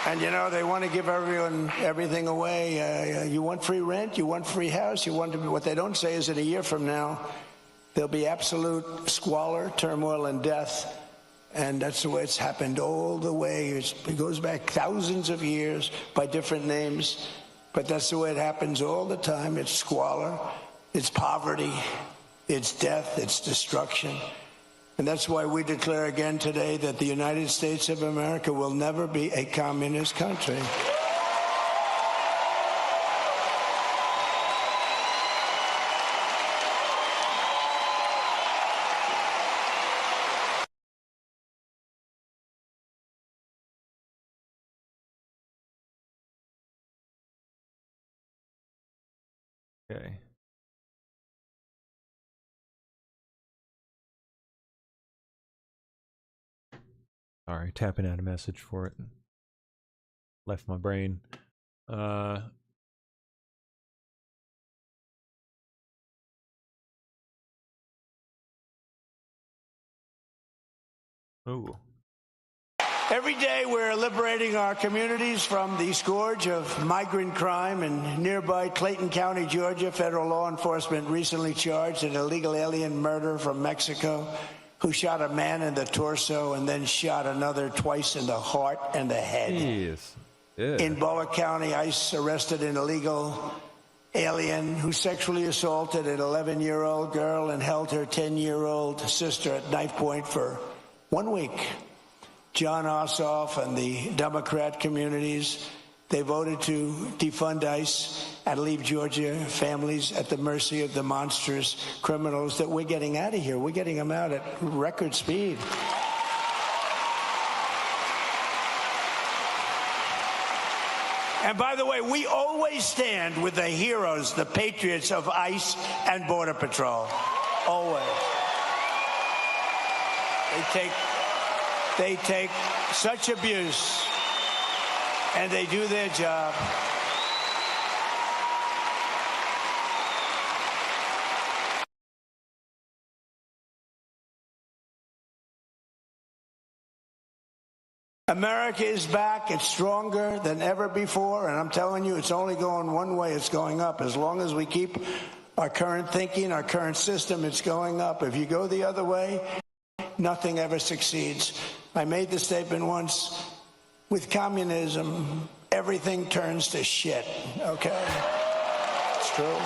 And, you know, they want to give everyone everything away. You want free rent, you want free house, you want to be, what they don't say is that a year from now, there'll be absolute squalor, turmoil, and death. And that's the way it's happened all the way. It goes back thousands of years by different names. But that's the way it happens all the time. It's squalor. it's poverty, it's death, it's destruction. And that's why we declare again today that the United States of America will never be a communist country. Okay. Sorry, tapping out a message for it. Left my brain. Oh. Every day we're liberating our communities from the scourge of migrant crime. In nearby Clayton County, Georgia, federal law enforcement recently charged an illegal alien murderer from Mexico who shot a man in the torso and then shot another twice in the heart and the head. Yes. Yeah. In Boa County, ICE arrested an illegal alien who sexually assaulted an 11-year-old girl and held her 10-year-old sister at knife point for 1 week. John Ossoff and the Democrat communities, they voted to defund ICE and leave Georgia families at the mercy of the monstrous criminals that we're getting out of here. We're getting them out at record speed. And by the way, we always stand with the heroes, the patriots of ICE and Border Patrol. Always. They take such abuse, and they do their job. America is back. It's stronger than ever before, and I'm telling you, it's only going one way. It's going up. As long as we keep our current thinking, our current system, it's going up. If you go the other way, nothing ever succeeds. I made the statement once, with communism, everything turns to shit, okay? It's true.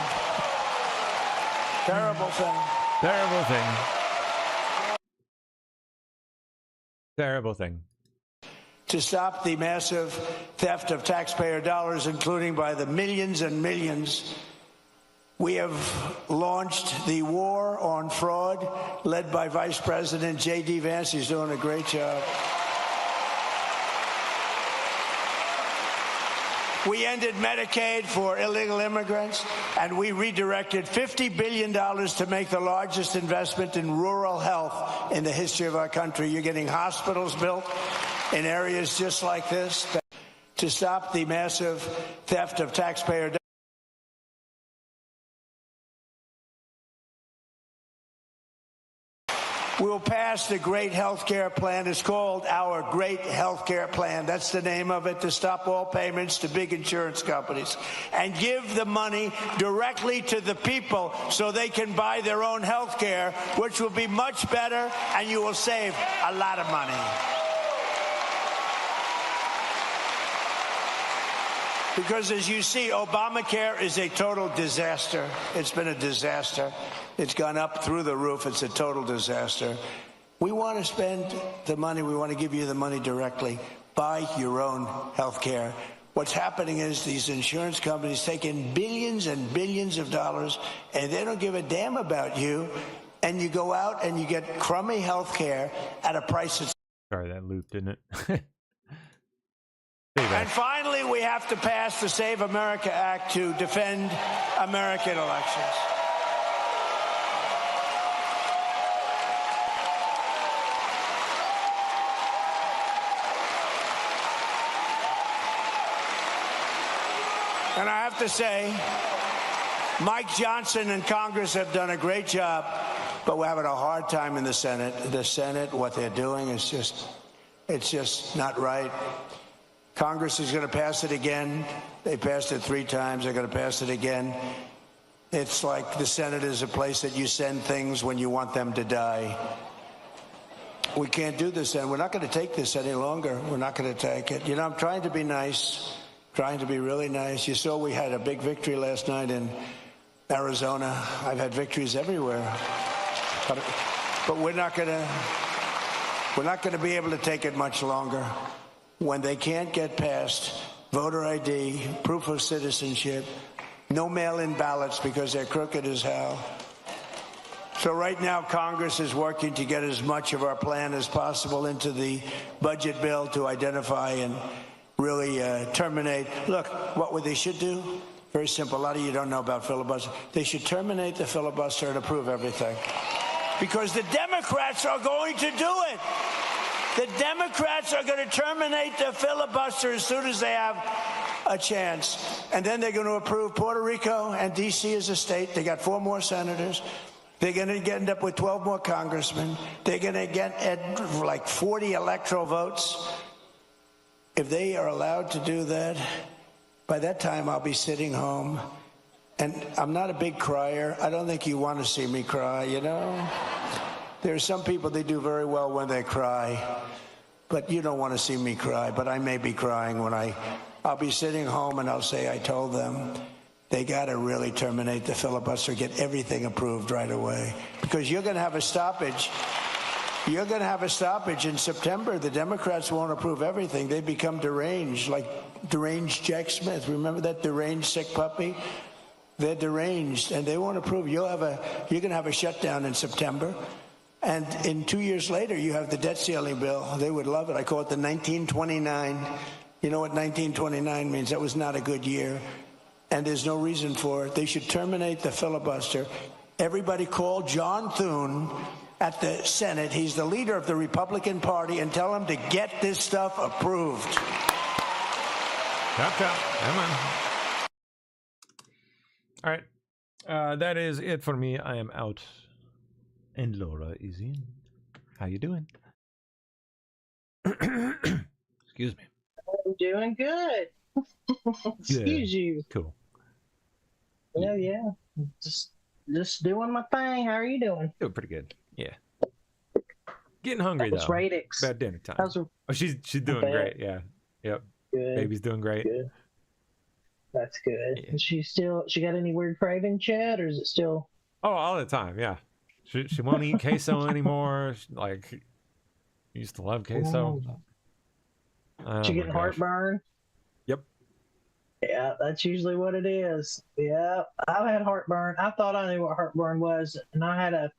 Terrible thing. Terrible thing. Terrible thing. To stop the massive theft of taxpayer dollars, including by the millions and millions, we have launched the war on fraud, led by Vice President J.D. Vance. He's doing a great job. We ended Medicaid for illegal immigrants, and we redirected $50 billion to make the largest investment in rural health in the history of our country. You're getting hospitals built in areas just like this to stop the massive theft of taxpayer dollars. We'll pass the Great Health Care Plan. It's called our Great Health Care Plan. That's the name of it, to stop all payments to big insurance companies and give the money directly to the people so they can buy their own health care, which will be much better, and you will save a lot of money. Because as you see, Obamacare is a total disaster. It's been a disaster. It's gone up through the roof. It's a total disaster. We want to spend the money. We want to give you the money directly. Buy your own health care. What's happening is these insurance companies take in billions and billions of dollars, and they don't give a damn about you. And you go out and you get crummy health care at a price that's... Sorry, that looped, didn't it? And finally, we have to pass the Save America Act to defend American elections. And I have to say, Mike Johnson and Congress have done a great job, but we're having a hard time in the Senate. The Senate, what they're doing is just not right. Congress is going to pass it again. They passed it 3 times. They're going to pass it again. It's like the Senate is a place that you send things when you want them to die. We can't do this, and we're not going to take this any longer. We're not going to take it. You know, I'm trying to be nice, trying to be really nice. You saw we had a big victory last night in Arizona. I've had victories everywhere. But we're not going to be able to take it much longer when they can't get past voter ID, proof of citizenship, no mail-in ballots because they're crooked as hell. So right now, Congress is working to get as much of our plan as possible into the budget bill to identify and really terminate. Look, what they should do? Very simple. A lot of you don't know about filibuster. They should terminate the filibuster and approve everything. Because the Democrats are going to do it. The Democrats are going to terminate the filibuster as soon as they have a chance. And then they're going to approve Puerto Rico and D.C. as a state. They got 4 more senators. They're going to end up with 12 more congressmen. They're going to get like 40 electoral votes. If they are allowed to do that, by that time I'll be sitting home. And I'm not a big crier. I don't think you want to see me cry, you know? There are some people, they do very well when they cry. But you don't want to see me cry. But I may be crying when I'll be sitting home and I'll say I told them. They got to really terminate the filibuster, get everything approved right away. Because you're going to have a stoppage. You're going to have a stoppage in September. The Democrats won't approve everything. They become deranged, like deranged Jack Smith. Remember that deranged sick puppy? They're deranged, and they won't approve. You're going to have a shutdown in September. And in 2 years later, you have the debt ceiling bill. They would love it. I call it the 1929. You know what 1929 means? That was not a good year. And there's no reason for it. They should terminate the filibuster. Everybody call John Thune at the Senate. He's the leader of the Republican Party, and tell him to get this stuff approved. Come on. All right. That is it for me. I am out. And Laura is in. How you doing? Excuse me. I'm doing good. Excuse you. Cool. Yeah. Just doing my thing. How are you doing? Doing pretty good. Yeah. Getting hungry It's though. Radix. About dinner time. How's her? Oh, she's doing great. Yeah. Yep. Good. Baby's doing great. Good. That's good. Yeah. Is she got any weird cravings yet, or is it still? Oh, all the time. Yeah. She won't eat queso anymore. Like, used to love queso. She getting heartburn? Yep. Yeah, that's usually what it is. Yeah, I've had heartburn. I thought I knew what heartburn was, and I had a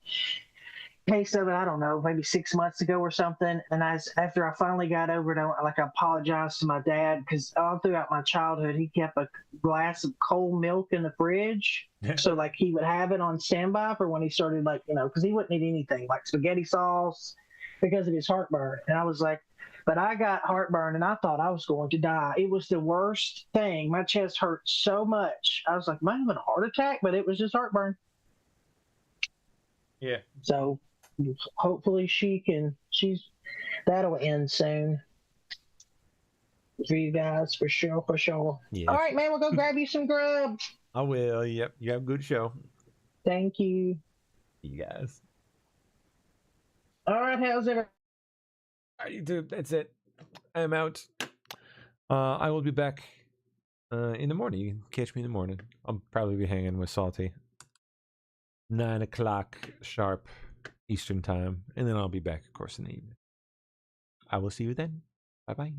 case of it, I don't know, maybe 6 months ago or something. And after I finally got over it, I apologized to my dad, because all throughout my childhood, he kept a glass of cold milk in the fridge. So he would have it on standby for when he started, because he wouldn't eat anything like spaghetti sauce because of his heartburn. And I was like, but I got heartburn and I thought I was going to die. It was the worst thing. My chest hurt so much. I was like, am I having a heart attack? But it was just heartburn. Yeah. So hopefully that'll end soon for you guys, for sure. Yeah. All right, man, we'll go grab you some grub. I will. Yep. You have a good show. Thank you. You guys. All right, how's everything? Dude, that's it. I'm out. I will be back in the morning. You can catch me in the morning. I'll probably be hanging with Salty. 9 o'clock sharp Eastern time. And then I'll be back, of course, in the evening. I will see you then. Bye-bye.